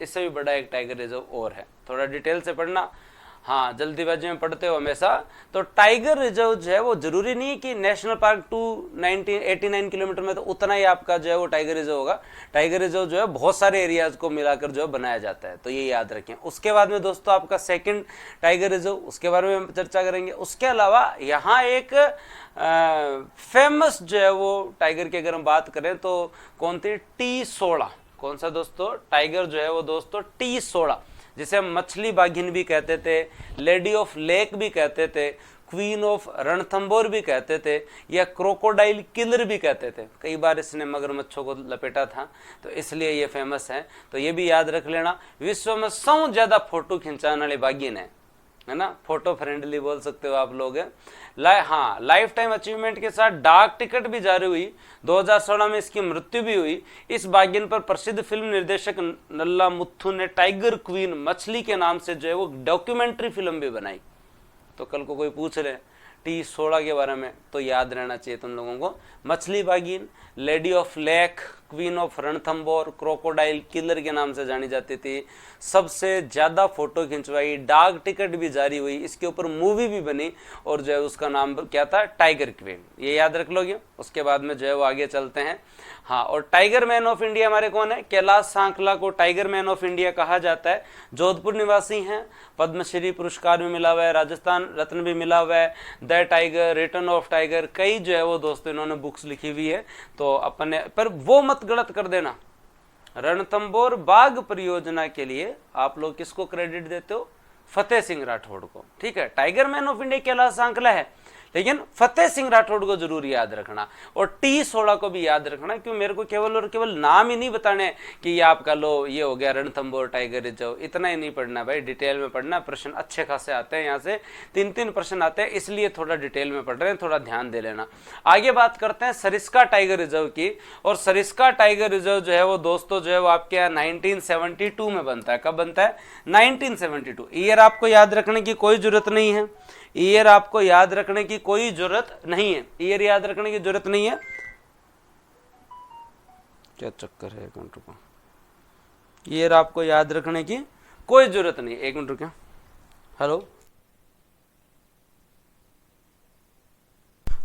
इससे भी बड़ा एक टाइगर रिजर्व और है, थोड़ा डिटेल से पढ़ना। हाँ, जल्दीबाजी में पढ़ते हो हमेशा। तो टाइगर रिजर्व जो है वो जरूरी नहीं है कि नेशनल पार्क 289 किलोमीटर में तो उतना ही आपका जो है वो टाइगर रिजर्व होगा। टाइगर रिजर्व जो है बहुत सारे एरियाज को मिलाकर जो है बनाया जाता है, तो ये याद रखें। उसके बाद में दोस्तों आपका सेकंड टाइगर रिजर्व, उसके बारे में हम चर्चा करेंगे। उसके अलावा यहाँ एक फेमस जो है वो टाइगर की अगर हम बात करें तो कौन थी? T16। कौन सा दोस्तों? टाइगर जो है वो दोस्तों T16, जिसे हम मछली बाघिन भी कहते थे, लेडी ऑफ लेक भी कहते थे, क्वीन ऑफ रणथंबोर भी कहते थे, या क्रोकोडाइल किलर भी कहते थे। कई बार इसने मगरमच्छों को लपेटा था, तो इसलिए ये फेमस है। तो ये भी याद रख लेना। विश्व में सबसे ज्यादा फोटो खिंचाने वाली बाघिन है ना, फोटो फ्रेंडली बोल सकते हो आप लोग। हाँ, लाइफ टाइम अचीवमेंट के साथ डाक टिकट भी जारी हुई। 2016 में इसकी मृत्यु भी हुई। इस बाघिन पर प्रसिद्ध फिल्म निर्देशक नल्ला मुथु ने टाइगर क्वीन मछली के नाम से जो है वो डॉक्यूमेंट्री फिल्म भी बनाई। तो कल को कोई पूछ ले T16 के बारे में तो याद रहना चाहिए तुम लोगों को। मछली बाघिन, lady of lake, queen of Ranthambore, crocodile killer के नाम से जानी जाती थी। सबसे ज्यादा फोटो खिंचवाई, डाक टिकट भी जारी हुई, इसके ऊपर मूवी भी बनी और जो है उसका नाम क्या था? Tiger queen. ये याद रख लोगे। उसके बाद में जो है वो आगे चलते हैं। हाँ, और टाइगर मैन ऑफ इंडिया हमारे कौन है? कैलाश सांकला को टाइगर मैन ऑफ इंडिया कहा जाता है। जोधपुर निवासी हैं, पद्मश्री पुरस्कार भी मिला हुआ है, राजस्थान रत्न भी मिला हुआ है, the tiger, return of tiger, कई जो है वो दोस्तों इन्होंने बुक्स लिखी हुई है। तो अपने पर वो मत गलत कर देना, रणथंभौर बाघ परियोजना के लिए आप लोग किसको क्रेडिट देते हो? फतेह सिंह राठौड़ को। ठीक है, टाइगर मैन ऑफ इंडिया के अलावा सांकला है, लेकिन फतेह सिंह राठौड़ को जरूर याद रखना, और T16 को भी याद रखना, क्यों मेरे को केवल और केवल नाम ही नहीं बताने कि ये आपका लो ये हो गया रणथंभौर टाइगर रिजर्व, इतना ही नहीं पढ़ना भाई, डिटेल में पढ़ना। प्रश्न अच्छे खासे आते हैं, यहाँ से 3-3 प्रश्न आते हैं, इसलिए थोड़ा डिटेल में पढ़ रहे हैं, थोड़ा ध्यान दे लेना। आगे बात करते हैं सरिस्का टाइगर रिजर्व की, और सरिस्का टाइगर रिजर्व जो है वो दोस्तों जो है वो आपके यहाँ 1972 में बनता है। कब बनता है? 1972। ईयर आपको याद रखने की कोई जरूरत नहीं है, ईयर आपको याद रखने की कोई जरूरत नहीं है, ईयर याद रखने की जरूरत नहीं है। क्या चक्कर है, 1 मिनट रुको, ईयर आपको याद रखने की कोई जरूरत नहीं है। 1 मिनट रुको, हेलो,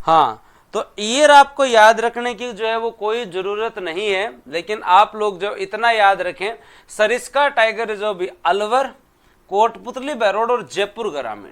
हाँ, तो ईयर आपको याद रखने की जो है वो कोई जरूरत नहीं है, लेकिन आप लोग जो इतना याद रखें, सरिस्का टाइगर रिजर्व भी अलवर, कोटपुतली, बहरोड और जयपुर ग्रामीण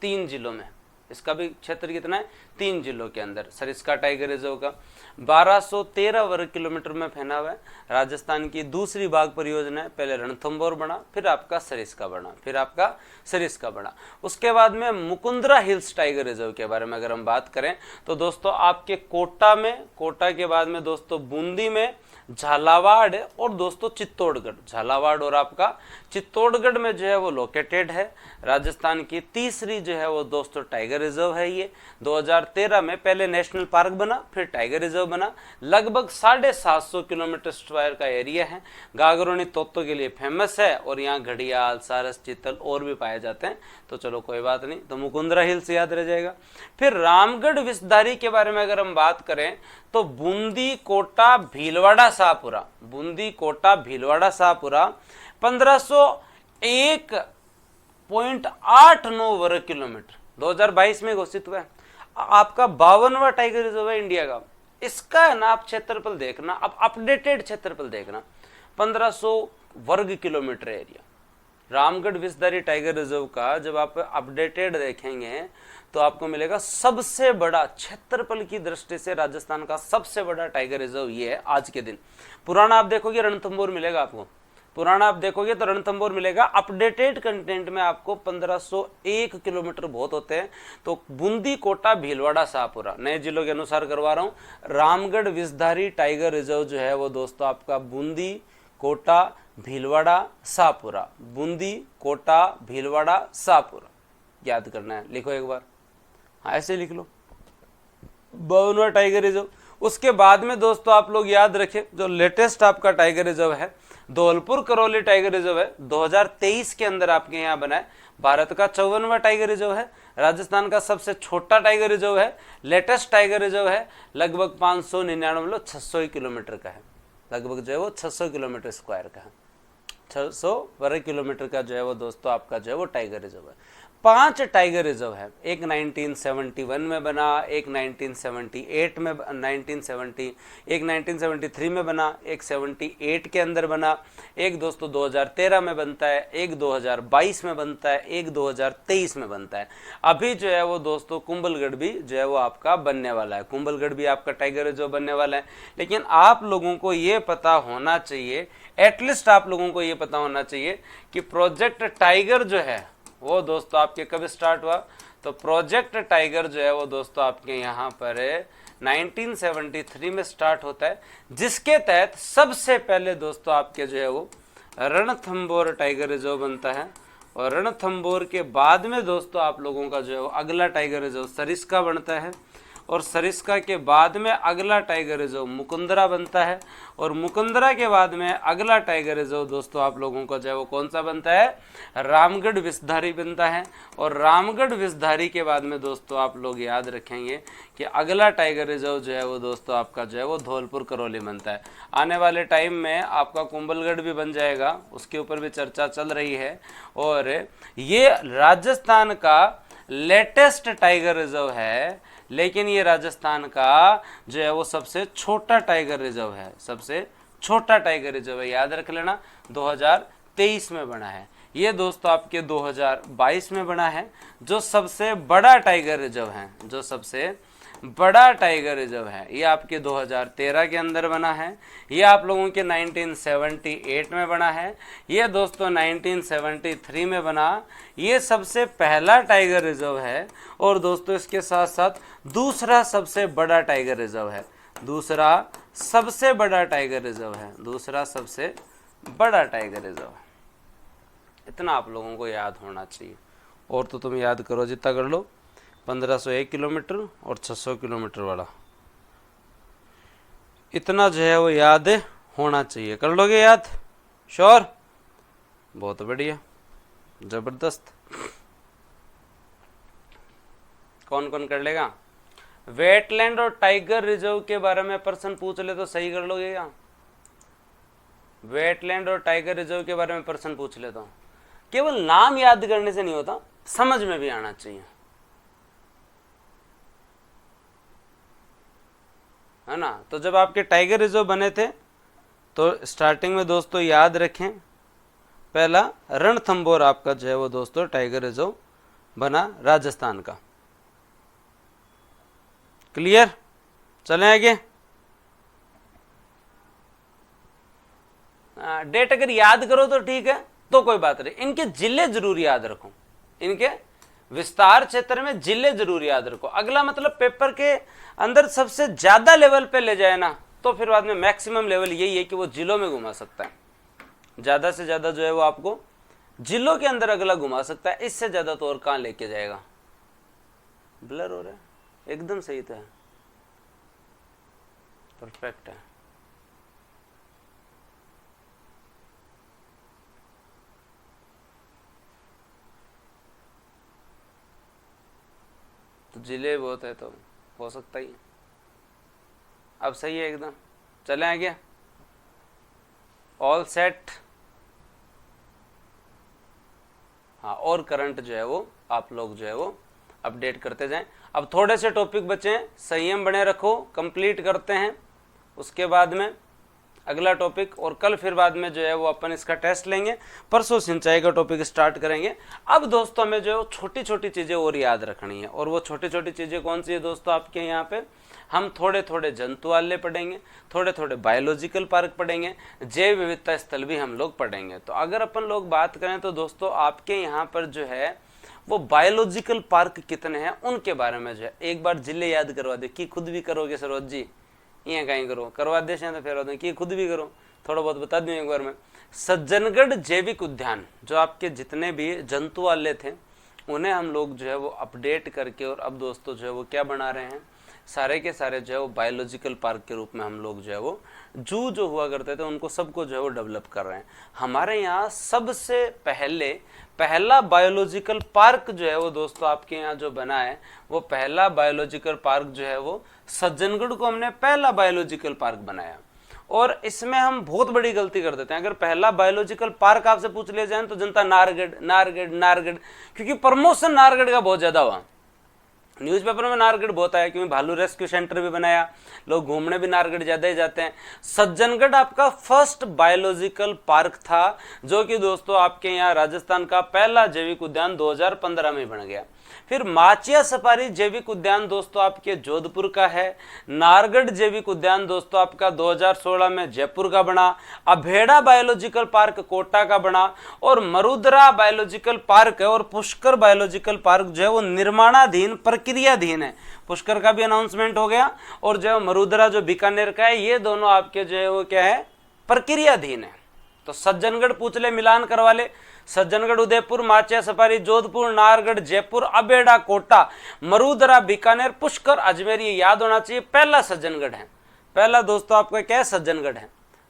3 जिलों में, इसका भी क्षेत्र कितना है? 3 जिलों के अंदर सरिस्का टाइगर रिजर्व का 1213 वर्ग किलोमीटर में फैला हुआ है। राजस्थान की दूसरी बाघ परियोजना है, पहले रणथंभौर बना, फिर आपका सरिस्का बना, फिर आपका सरिस्का बना। उसके बाद में मुकुंदरा हिल्स टाइगर रिजर्व के बारे में अगर हम बात करें तो दोस्तों आपके कोटा में, कोटा के बाद में दोस्तों बूंदी में, झालावाड़ और दोस्तों चित्तौड़गढ़, झालावाड़ और आपका चित्तौड़गढ़ में जो है वो लोकेटेड है। राजस्थान की तीसरी जो है वो दोस्तों टाइगर रिजर्व है। ये 2013 में पहले नेशनल पार्क बना, फिर टाइगर रिजर्व बना। लगभग 750 किलोमीटर स्क्वायर का एरिया है। गागरोनी तोतों के लिए फेमस है, और यहाँ घड़ियाल, सारस, चीतल और भी पाए जाते हैं। तो चलो कोई बात नहीं, तो मुकुंदरा हिल्स याद रह जाएगा। फिर रामगढ़ विषधारी के बारे में अगर हम बात करें तो बूंदी, कोटा, भीलवाड़ा, शाहपुरा, बूंदी, कोटा, भीलवाड़ा, शाहपुरा 1501.89 वर्ग किलोमीटर 2022 में घोषित हुआ है। आपका 52वां टाइगर रिजर्व है इंडिया का। इसका है ना आप क्षेत्रफल देखना, अब अपडेटेड क्षेत्रफल देखना, 1500 वर्ग kilometre area. Ramgarh Vishdhari tiger reserve का जब आप अपडेटेड देखेंगे तो आपको मिलेगा सबसे बड़ा, क्षेत्रफल की दृष्टि से राजस्थान का सबसे बड़ा टाइगर रिजर्व ये है आज के दिन। पुराना आप देखोगे रणथंभौर मिलेगा आपको, पुराना आप देखोगे तो रणथंभौर मिलेगा। अपडेटेड कंटेंट में आपको 1501 किलोमीटर बहुत होते हैं। तो बूंदी, कोटा, भीलवाड़ा, शाहपुरा नए जिलों के अनुसार करवा रहा हूँ। रामगढ़ विषधारी टाइगर रिजर्व जो है वो दोस्तों आपका बूंदी, कोटा, भीलवाड़ा, शाहपुरा, बूंदी, कोटा, भीलवाड़ा, शाहपुरा याद करना है। लिखो एक बार, हाँ ऐसे लिख लो, 52वां टाइगर रिजर्व। उसके बाद में दोस्तों आप लोग याद रखें जो लेटेस्ट आपका टाइगर रिजर्व है धौलपुर करौली टाइगर रिजर्व है, 2023 के अंदर आपके यहाँ बना है। भारत का 54वां टाइगर रिजर्व है, राजस्थान का सबसे छोटा टाइगर रिजर्व है, लेटेस्ट टाइगर रिजर्व है। लगभग 599 600 किलोमीटर का है, लगभग जो है वो 600 किलोमीटर स्क्वायर का है, 600 वर्ग किलोमीटर का जो है वो दोस्तों आपका जो है वो टाइगर रिजर्व है। 5 टाइगर रिजर्व है, एक 1971 में बना, एक 1978 में, 1970, एक 1973 में बना, एक 78 के अंदर बना, एक दोस्तों 2013 में बनता है, एक 2022 में बनता है, एक 2023 में बनता है। अभी जो है वो दोस्तों कुंभलगढ़ भी जो है वो आपका बनने वाला है, कुंभलगढ़ भी आपका टाइगर रिजर्व बनने वाला है। लेकिन आप लोगों को ये पता होना चाहिए, एटलीस्ट आप लोगों को ये पता होना चाहिए कि प्रोजेक्ट टाइगर जो है वो दोस्तों आपके कब स्टार्ट हुआ। तो प्रोजेक्ट टाइगर जो है वो दोस्तों आपके यहाँ पर 1973 में स्टार्ट होता है, जिसके तहत सबसे पहले दोस्तों आपके जो है वो रणथंभौर टाइगर रिजर्व बनता है। और रणथंभौर के बाद में दोस्तों आप लोगों का जो है वो अगला टाइगर रिजर्व सरिस्का बनता है, और सरिस्का के बाद में अगला टाइगर रिजर्व मुकुंदरा बनता है, और मुकुंदरा के बाद में अगला टाइगर रिजर्व दोस्तों आप लोगों का जो है वो कौन सा बनता है, रामगढ़ विषधारी बनता है। और रामगढ़ विषधारी के बाद में दोस्तों आप लोग याद रखेंगे कि अगला टाइगर रिजर्व जो है वो दोस्तों आपका जो है वो धौलपुर करौली बनता है। आने वाले टाइम में आपका कुंभलगढ़ भी बन जाएगा, उसके ऊपर भी चर्चा चल रही है। और ये राजस्थान का लेटेस्ट टाइगर रिजर्व है, लेकिन ये राजस्थान का जो है वो सबसे छोटा टाइगर रिजर्व है, सबसे छोटा टाइगर रिजर्व है, याद रख लेना। 2023 में बना है ये दोस्तों आपके 2022 में बना है। जो सबसे बड़ा टाइगर रिजर्व है, जो सबसे बड़ा टाइगर रिजर्व है, ये आपके 2013 के अंदर बना है, ये आप लोगों के 1978 में बना है, ये दोस्तों 1973 में बना। ये सबसे पहला टाइगर रिजर्व है और दोस्तों इसके साथ साथ दूसरा सबसे बड़ा टाइगर रिजर्व है, दूसरा सबसे बड़ा टाइगर रिजर्व है, दूसरा सबसे बड़ा टाइगर रिजर्व है। इतना आप लोगों को याद होना चाहिए। और तो तुम याद करो जितना कर लो, 1501 किलोमीटर और 600 किलोमीटर वाला, इतना जो है वो याद होना चाहिए। कर लोगे याद? श्योर? बहुत बढ़िया, जबरदस्त। कौन कौन कर लेगा? वेटलैंड और टाइगर रिजर्व के बारे में प्रश्न पूछ ले तो सही कर लोगे क्या? वेटलैंड और टाइगर रिजर्व के बारे में प्रश्न पूछ ले तो केवल नाम याद करने से नहीं होता, समझ में भी आना चाहिए, है ना। तो जब आपके टाइगर रिजर्व बने थे तो स्टार्टिंग में दोस्तों याद रखें, पहला रणथंभौर आपका जो है वो दोस्तों टाइगर रिजर्व बना राजस्थान का। क्लियर? चलें आगे। डेट अगर याद करो तो ठीक है, तो कोई बात नहीं, इनके जिले जरूर याद रखो, इनके विस्तार क्षेत्र में जिले जरूर याद रखो। अगला मतलब पेपर के अंदर सबसे ज्यादा लेवल पे ले जाए ना, तो फिर बाद में मैक्सिमम लेवल यही है कि वो जिलों में घुमा सकता है, ज्यादा से ज्यादा जो है वो आपको जिलों के अंदर अगला घुमा सकता है, इससे ज्यादा तो और कहां लेके जाएगा। ब्लर हो रहा है? एकदम सही तो है, परफेक्ट है। तो जिले बहुत है तो हो सकता ही। अब सही है एकदम। चले आगे। All set. हाँ, और करंट जो है वो आप लोग जो है वो अपडेट करते जाएं। अब थोड़े से टॉपिक बचे हैं, संयम बने रखो, कंप्लीट करते हैं, उसके बाद में अगला टॉपिक, और कल फिर बाद में जो है वो अपन इसका टेस्ट लेंगे, परसों सिंचाई का टॉपिक स्टार्ट करेंगे। अब दोस्तों हमें जो है छोटी छोटी चीज़ें और याद रखनी है, और वो छोटी छोटी चीज़ें कौन सी है दोस्तों? आपके यहाँ पे हम थोड़े थोड़े जंतुआलय पढ़ेंगे, थोड़े थोड़े बायोलॉजिकल पार्क पढ़ेंगे, जैव विविधता स्थल भी हम लोग पढ़ेंगे। तो अगर अपन लोग बात करें तो दोस्तों आपके यहाँ पर जो है वो बायोलॉजिकल पार्क कितने हैं उनके बारे में जो है एक बार जिले याद करवा दे। कि खुद भी करोगे सरोज जी? यहाँ कहीं करो, करवा दे तो फिर कि खुद भी करो, थोड़ा बहुत बता दूं एक बार में। सज्जनगढ़ जैविक उद्यान, जो आपके जितने भी जंतुआलय थे उन्हें हम लोग जो है वो अपडेट करके, और अब दोस्तों जो है वो क्या बना रहे हैं, सारे के सारे जो है वो बायोलॉजिकल पार्क के रूप में हम लोग जो है वो जू जो हुआ करते थे उनको सबको जो है वो डेवलप कर रहे हैं। हमारे यहाँ सबसे पहला बायोलॉजिकल पार्क जो है वो दोस्तों आपके यहाँ जो बना है, वो पहला बायोलॉजिकल पार्क जो है वो सज्जनगढ़ को हमने पहला बायोलॉजिकल पार्क बनाया। और इसमें हम बहुत बड़ी गलती कर देते हैं। अगर पहला बायोलॉजिकल पार्क आपसे पूछ ले जाए तो जनता नारगढ़ नारगढ़ नारगढ़, क्योंकि प्रमोशन नारगढ़ का बहुत ज्यादा हुआ, न्यूज़पेपर में नारगढ़ बहुत आया, क्योंकि भालू रेस्क्यू सेंटर भी बनाया, लोग घूमने भी नारगढ़ ज्यादा ही जाते हैं। सज्जनगढ़ आपका फर्स्ट बायोलॉजिकल पार्क था, जो कि दोस्तों आपके यहाँ राजस्थान का पहला जैविक उद्यान 2015 में बन गया। फिर माचिया सफारी जैविक उद्यान दोस्तों आपके जोधपुर का है। नारगढ़ जैविक उद्यान दोस्तों आपका 2016 में जयपुर का बना। अभेड़ा बायोलॉजिकल पार्क कोटा का बना, और मरुद्रा बायोलॉजिकल पार्क है, और पुष्कर बायोलॉजिकल पार्क जो है वो निर्माणाधीन प्रक्रियाधीन है। पुष्कर का भी अनाउंसमेंट हो गया, और जो मरुद्रा जो बीकानेर का है, ये दोनों आपके जो है वो क्या है, प्रक्रियाधीन है। तो सज्जनगढ़ पूछ ले, मिलान करवा ले, सज्जनगढ़ उदयपुर, माचिया सफारी जोधपुर, नारगढ़ जयपुर, अबेड़ा कोटा, मरुदरा बीकानेर, पुष्कर अजमेर, ये याद होना चाहिए। पहला सज्जनगढ़ है, पहला दोस्तों आपका क्या है, सज्जनगढ़ है,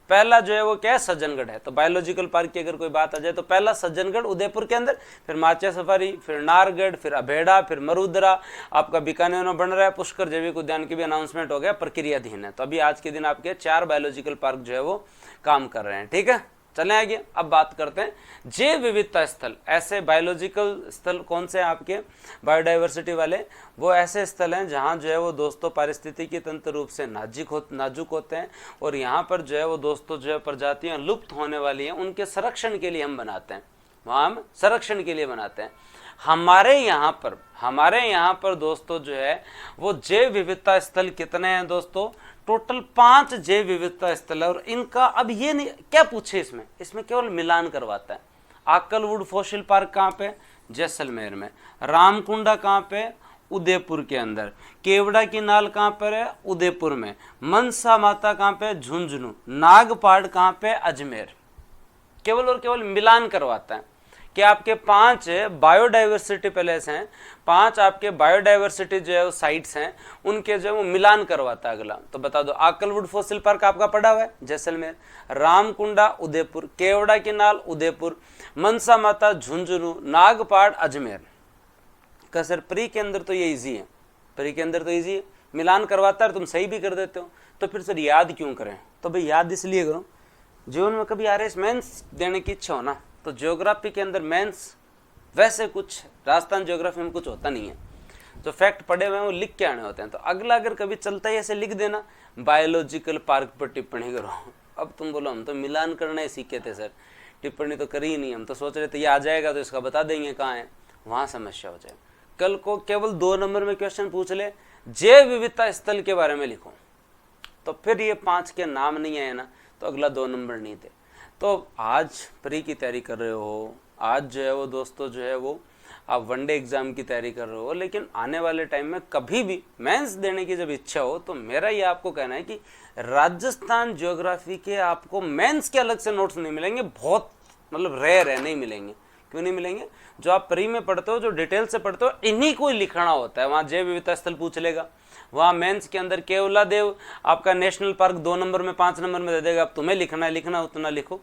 पहला जो है वो क्या है, सज्जनगढ़ है। तो बायोलॉजिकल पार्क की अगर कोई बात आ जाए तो पहला सज्जनगढ़ उदयपुर के अंदर, फिर माचिया सफारी, फिर नारगढ़, फिर अभेड़ा, फिर मरुदरा आपका बीकानेर में बन रहा है। पुष्कर जैविक उद्यान की भी अनाउंसमेंट हो गया, प्रक्रियाधीन है। तो अभी आज के दिन आपके 4 बायोलॉजिकल पार्क जो है वो काम कर रहे हैं। ठीक है, चले आगे। अब बात करते हैं जैव विविधता स्थल। ऐसे बायोलॉजिकल स्थल कौन से हैं आपके बायोडाइवर्सिटी वाले? वो ऐसे स्थल हैं जहाँ जो है वो दोस्तों पारिस्थितिकी तंत्र रूप से नाजुक होते हैं, और यहाँ पर जो है वो दोस्तों जो है प्रजातियाँ लुप्त होने वाली हैं, उनके संरक्षण के लिए हम बनाते हैं, वहाँ हम संरक्षण के लिए बनाते हैं। हमारे यहाँ पर दोस्तों जो है वो जैव विविधता स्थल कितने हैं दोस्तों? टोटल 5 जैव विविधता स्थल है। और इनका अब ये नहीं क्या पूछे, इसमें केवल मिलान करवाता है। आकलवुड फॉसिल पार्क कहाँ पे? जैसलमेर में। रामकुंडा कहाँ पे? उदयपुर के अंदर। केवड़ा की नाल कहाँ पर है? उदयपुर में। मनसा माता कहाँ पे? झुंझुनू। नागपाड़ कहाँ पे? अजमेर। केवल और केवल मिलान करवाता है कि आपके 5 बायोडाइवर्सिटी पैलेस हैं, 5 आपके बायोडाइवर्सिटी जो है वो साइट्स हैं, उनके जो है वो मिलान करवाता है। अगला तो बता दो, आकलवुड फॉसिल पार्क आपका पड़ा हुआ है जैसलमेर, रामकुंडा उदयपुर, केवड़ा की नाल उदयपुर, मनसा माता झुंझुनू, नागपाड़ अजमेर का। सर प्री के अंदर तो ये इजी है, प्री के अंदर तो इजी है, मिलान करवाता है, तुम सही भी कर देते हो। तो फिर सर याद क्यों करें? तो भाई याद इसलिए करो, जीवन में कभी आरएस मेंस देने की इच्छा हो ना, तो ज्योग्राफी के अंदर मेंस वैसे कुछ राजस्थान ज्योग्राफी में कुछ होता नहीं है, जो फैक्ट पढ़े हुए हैं वो लिख के आने होते हैं। तो अगला अगर कभी चलता है ऐसे लिख देना, बायोलॉजिकल पार्क पर टिप्पणी करो। अब तुम बोलो हम तो मिलान करना ही सीखे थे सर, टिप्पणी तो करी ही नहीं, हम तो सोच रहे थे ये आ जाएगा तो इसका बता देंगे कहाँ है, वहाँ समस्या हो जाए। कल को केवल 2 नंबर में क्वेश्चन पूछ ले, जैव विविधता स्थल के बारे में लिखो, तो फिर ये 5 के नाम नहीं आए ना, तो अगला 2 नंबर नहीं थे। तो आज प्री की तैयारी कर रहे हो, आज जो है वो दोस्तों जो है वो आप वनडे एग्जाम की तैयारी कर रहे हो, लेकिन आने वाले टाइम में कभी भी मेंस देने की जब इच्छा हो, तो मेरा ये आपको कहना है कि राजस्थान ज्योग्राफी के आपको मेंस के अलग से नोट्स नहीं मिलेंगे, बहुत मतलब रेयर है, नहीं मिलेंगे। क्यों नहीं मिलेंगे? जो आप प्री में पढ़ते हो, जो डिटेल से पढ़ते हो, इन्हीं को ही लिखना होता है। वहाँ जैव विविधता स्थल पूछ लेगा, वहाँ मेंस के अंदर केवला देव आपका नेशनल पार्क 2 नंबर में 5 नंबर में दे देगा, अब तुम्हें लिखना है उतना लिखो,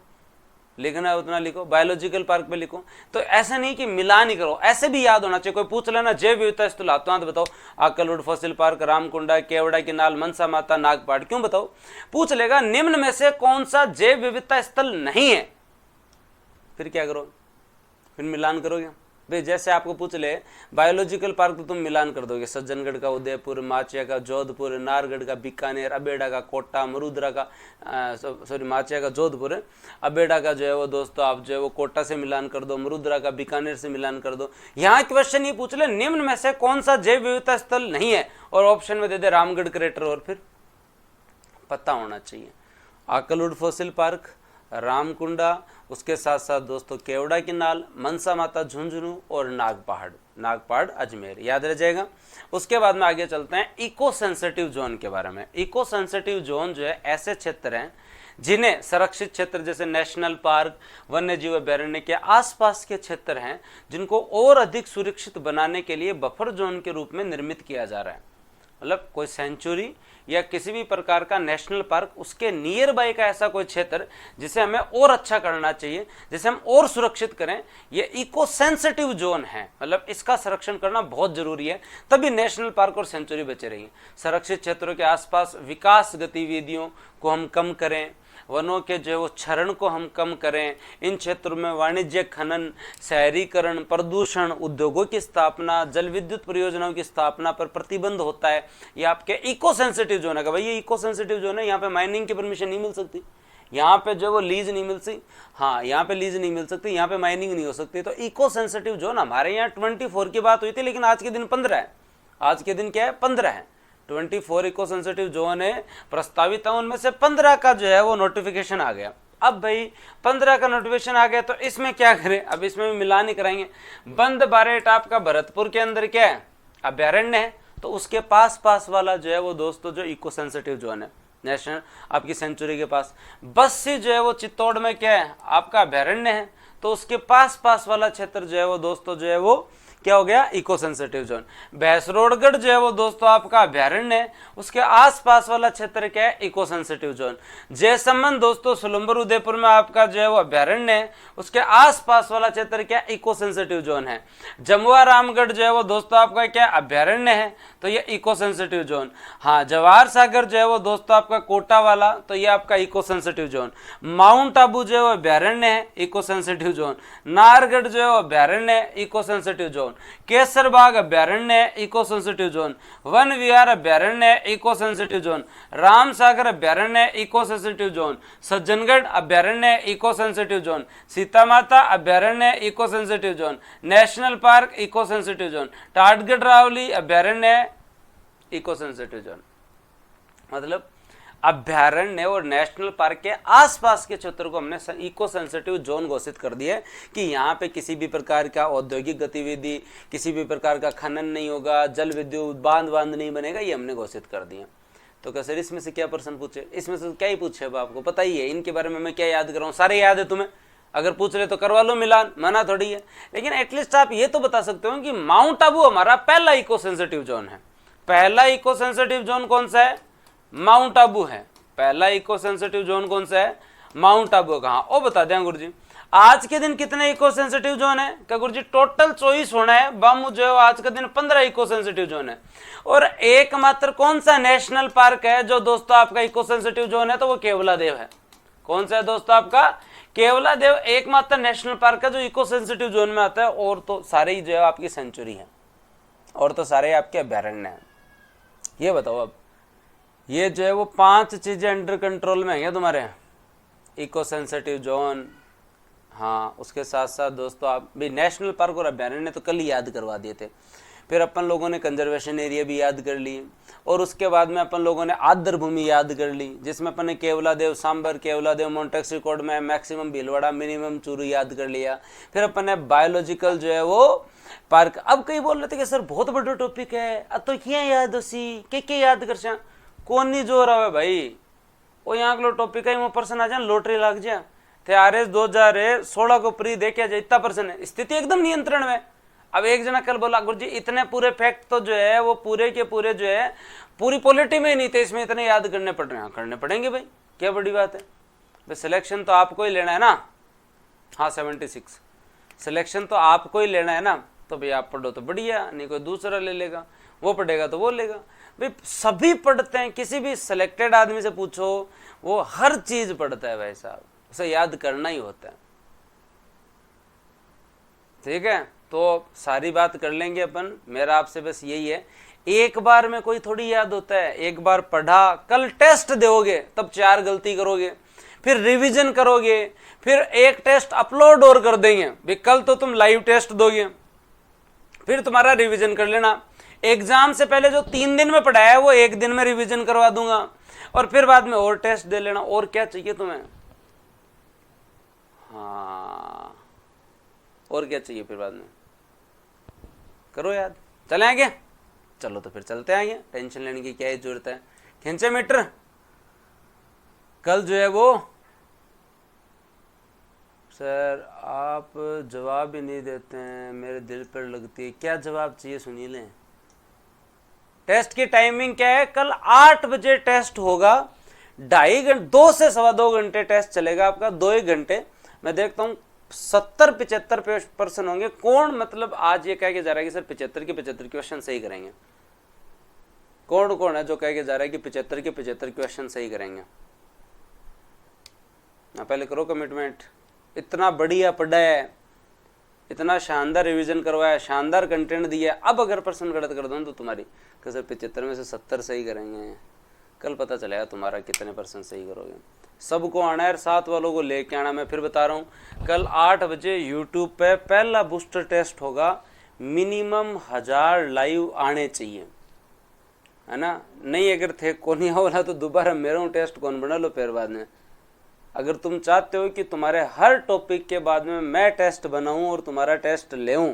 लिखना है उतना लिखो, बायोलॉजिकल पार्क पे लिखो। तो ऐसा नहीं कि मिलान ही करो, ऐसे भी याद होना चाहिए। कोई पूछ लेना जैव विविधता स्थल हाथों हाथ बताओ, आकलवुड फॉसिल पार्क, रामकुंडा, केवड़ा की नाल, मनसा माता, नागपाड़, क्यों बताओ? पूछ लेगा निम्न में से कौन सा जैव विविधता स्थल नहीं है, फिर क्या करो? फिर मिलान करोगे भाई। जैसे आपको पूछ ले बायोलॉजिकल पार्क, तो तुम मिलान कर दोगे, सज्जनगढ़ का उदयपुर, माचिया का जोधपुर, नारगढ़ का बीकानेर, अबेड़ा का कोटा, मरुद्रा का माचिया का जोधपुर है, अबेड़ा का जो है वो दोस्तों आप जो है वो कोटा से मिलान कर दो, मरुद्रा का बीकानेर से मिलान कर दो। यहाँ क्वेश्चन ये पूछ ले निम्न में से कौन सा जैव विविधता स्थल नहीं है, और ऑप्शन में दे दे रामगढ़ क्रेटर, और फिर पता होना चाहिए। आकलवुड फॉसिल पार्क, रामकुंडा, उसके साथ साथ दोस्तों केवड़ा की नाल, मनसा माता झुंझुनू और नागपाड़ अजमेर, याद रह जाएगा। उसके बाद में आगे चलते हैं इको सेंसिटिव जोन के बारे में। इको सेंसिटिव जोन जो है ऐसे क्षेत्र हैं जिन्हें संरक्षित क्षेत्र जैसे नेशनल पार्क, वन्य जीव अभ्यारण्य के आसपास के क्षेत्र हैं, जिनको और अधिक सुरक्षित बनाने के लिए बफर जोन के रूप में निर्मित किया जा रहा है। मतलब कोई सेंचुरी या किसी भी प्रकार का नेशनल पार्क, उसके नियर बाय का ऐसा कोई क्षेत्र जिसे हमें और अच्छा करना चाहिए, जिसे हम और सुरक्षित करें, ये इको सेंसिटिव जोन है। मतलब इसका संरक्षण करना बहुत जरूरी है, तभी नेशनल पार्क और सेंचुरी बचे रहेंगे। संरक्षित क्षेत्रों के आसपास विकास गतिविधियों को हम कम करें, वनों के जो है वो क्षरण को हम कम करें, इन क्षेत्रों में वाणिज्य खनन, शहरीकरण, प्रदूषण, उद्योगों की स्थापना, जल विद्युत परियोजनाओं की स्थापना पर प्रतिबंध होता है। ये आपके इको सेंसिटिव जोन है। भाई ये इको सेंसिटिव जोन है, यहाँ पे माइनिंग की परमिशन नहीं मिल सकती, यहाँ पे जो वो लीज नहीं मिल सकती, हाँ यहाँ पे लीज नहीं मिल सकती, यहाँ पे माइनिंग नहीं हो सकती। तो इको सेंसिटिव जोन हमारे यहाँ 24 की बात हुई थी, लेकिन आज के दिन 15 है। आज के दिन क्या है? 15 है। 24 इको सेंसिटिव जोन है प्रस्तावित है, उनमें से 15 का जो है वो नोटिफिकेशन आ गया। अब भाई 15 का नोटिफिकेशन आ गया तो इसमें क्या करें? अब इसमें भी मिलान ही कराएंगे। बंद बारेट आपका भरतपुर के अंदर क्या है? अभ्यारण्य है, तो उसके पास वाला जो है वो दोस्तों जो इको सेंसिटिव जोन है नेशनल आपकी सेंचुरी के पास। बस्सी जो है वो चित्तौड़ में क्या है? आपका अभ्यारण्य है, तो उसके पास वाला क्षेत्र जो है वो दोस्तों जो है वो क्या हो गया? Eco sensitive zone. भैंसरोडगढ़ जो है वो दोस्तों आपका अभ्यारण्य है, उसके आसपास वाला क्षेत्र क्या है? Eco sensitive zone. जयसमंद दोस्तों सुलंबर उदयपुर में आपका जो है वो अभ्यारण्य है, उसके आसपास वाला क्षेत्र क्या? इको सेंसिटिव जोन है। जमुआ रामगढ़ जो है वो दोस्तों आपका क्या? अभ्यारण्य है, तो ये इको सेंसिटिव जोन। हाँ, जवाहर सागर जो है वो दोस्तों आपका कोटा वाला, तो ये आपका eco sensitive zone. Mount Abu जो है वो अभ्यारण्य है, इको सेंसिटिव जोन। नाहरगढ़ जो है वो अभ्यारण्य है, eco sensitive zone. Zone, Kesarbagh अभ्यारण्य eco sensitive zone, Van Vihar अभ्यारण्य इको सेंसिटिव जोन, रामसागर अभ्यारण्य इको सेंसिटिव जोन, सज्जनगढ़ अभ्यारण्य eco sensitive zone, Sita Mata अभ्यारण्य eco sensitive zone, national park eco sensitive zone, Tatgarh Raoli अभ्यारण्य इको सेंसिटिव जोन। मतलब अभ्यारण्य और नेशनल पार्क के आसपास के क्षेत्र को हमने इको सेंसिटिव जोन घोषित कर दिया है कि यहाँ पे किसी भी प्रकार का औद्योगिक गतिविधि, किसी भी प्रकार का खनन नहीं होगा, जल विद्युत बांध नहीं बनेगा, ये हमने घोषित कर दिया। तो क्या सर इसमें से क्या प्रश्न पूछे? इसमें से क्या ही पूछे, अब आपको पता ही है इनके बारे में मैं क्या याद कर रहा हूँ, सारे याद है तुम्हें, अगर पूछ ले तो करवा लो मिलान, मना थोड़ी है। लेकिन एटलीस्ट आप ये तो बता सकते हो कि माउंट आबू हमारा पहला इको सेंसिटिव जोन है। पहला इको सेंसिटिव जोन कौन सा है? माउंट आबू है। पहला इको सेंसिटिव जोन कौन सा है? माउंट आबू। कहाँ ओ बता दें गुरुजी। आज के दिन कितने इको सेंसिटिव जोन है? क्या गुरुजी टोटल 24 होना है। बामू जो है आज के दिन 15 इको सेंसिटिव जोन है। और एकमात्र कौन सा नेशनल पार्क है जो दोस्तों आपका इको सेंसिटिव जोन है? तो वो केवलादेव है। कौन सा है दोस्तों आपका? केवलादेव एकमात्र नेशनल पार्क है जो इको सेंसिटिव जोन में आता है। और तो सारे ही जो है आपकी सेंचुरी है, और तो सारे आपके अभ्यारण्य हैं। ये बताओ अब, ये जो है वो 5 चीजें अंडर कंट्रोल में है तुम्हारे, इको सेंसिटिव जोन। हाँ, उसके साथ साथ दोस्तों आप भी नेशनल पार्क और अभ्यारण्य तो कल ही याद करवा दिए थे। फिर अपन लोगों ने कंजर्वेशन एरिया भी याद कर ली, और उसके बाद में अपन लोगों ने आदर भूमि याद कर ली, जिसमें अपन ने केवलादेव सांबर, केवलादेव मोंटेक्स रिकॉर्ड में, मैक्सिमम भीलवाड़ा, मिनिमम चूरू याद कर लिया। फिर अपन ने बायोलॉजिकल जो है वो पार्क। अब कई बोल रहे थे कि सर बहुत बड़ा टॉपिक है, अब तो क्या याद उसी के याद कर सा कौन नहीं जो रहा है भाई। वो यहाँ के टॉपिक है वो पर्सन आ जाए, लॉटरी लग जाए थे। RS 2016 को प्री देखा जाए इतना पर्सन है, स्थिति एकदम नियंत्रण में। अब एक जना कल बोला गुरुजी इतने पूरे फैक्ट तो जो है वो पूरे के पूरे जो है पूरी पॉलिटी में ही नहीं थे, इसमें इतने याद करने पड़ रहे हैं। करने पड़ेंगे भाई, क्या बड़ी बात है भाई। सिलेक्शन तो आपको ही लेना है ना। हाँ 76 सिलेक्शन तो आपको ही लेना है ना। तो भाई आप पढ़ो तो बढ़िया, नहीं कोई दूसरा ले लेगा, वो पढ़ेगा तो वो लेगा भाई। सभी पढ़ते हैं, किसी भी सिलेक्टेड आदमी से पूछो वो हर चीज पढ़ता है भाई साहब, उसे याद करना ही होता है। ठीक है, तो सारी बात कर लेंगे अपन। मेरा आपसे बस यही है, एक बार में कोई थोड़ी याद होता है। एक बार पढ़ा, कल टेस्ट दोगे तब 4 गलती करोगे, फिर रिवीजन करोगे, फिर एक टेस्ट अपलोड और कर देंगे भाई। कल तो तुम लाइव टेस्ट दोगे, फिर तुम्हारा रिवीजन कर लेना। एग्जाम से पहले जो 3 दिन में पढ़ाया है वो 1 दिन में रिवीजन करवा दूंगा, और फिर बाद में और टेस्ट दे लेना। और क्या चाहिए तुम्हें? हाँ, और क्या चाहिए? फिर बाद में करो याद। चले आगे? चलो तो फिर चलते आगे, टेंशन लेने की क्या ही जरूरत है। खींचे मीटर। कल जो है वो सर आप जवाब ही नहीं देते हैं, मेरे दिल पर लगती है। क्या जवाब चाहिए सुनी लें। टेस्ट की टाइमिंग क्या है? कल 8 बजे टेस्ट होगा, 2.5 घंटे, 2 से 2.25 घंटे टेस्ट चलेगा आपका, 2-1 घंटे। मैं देखता हूँ 70-75% होंगे। कौन मतलब आज ये कह के जा रहा है कि सर 75 के 75 क्वेश्चन सही करेंगे? कौन कौन है जो कह के जा रहा है कि 75 के 75 क्वेश्चन सही करेंगे? ना पहले करो कमिटमेंट। इतना बढ़िया पढ़ा है, इतना शानदार रिवीजन करवाया, शानदार कंटेंट दिया, अब अगर प्रश्न गलत कर दो तो तुम्हारी कि सर 75 में से 70 सही करेंगे, कल पता चलेगा तुम्हारा कितने % सही करोगे। सबको आना है, 7 वालों को लेके आना। मैं फिर बता रहा हूँ, कल 8 बजे यूट्यूब पे पहला बूस्टर टेस्ट होगा। मिनिमम 1000 लाइव आने चाहिए, है ना। नहीं अगर थे कौन वाला तो दोबारा मेरा टेस्ट कौन बना लो फिर बाद में। अगर तुम चाहते हो कि तुम्हारे हर टॉपिक के बाद में मैं टेस्ट बनाऊं और तुम्हारा टेस्ट लेऊं,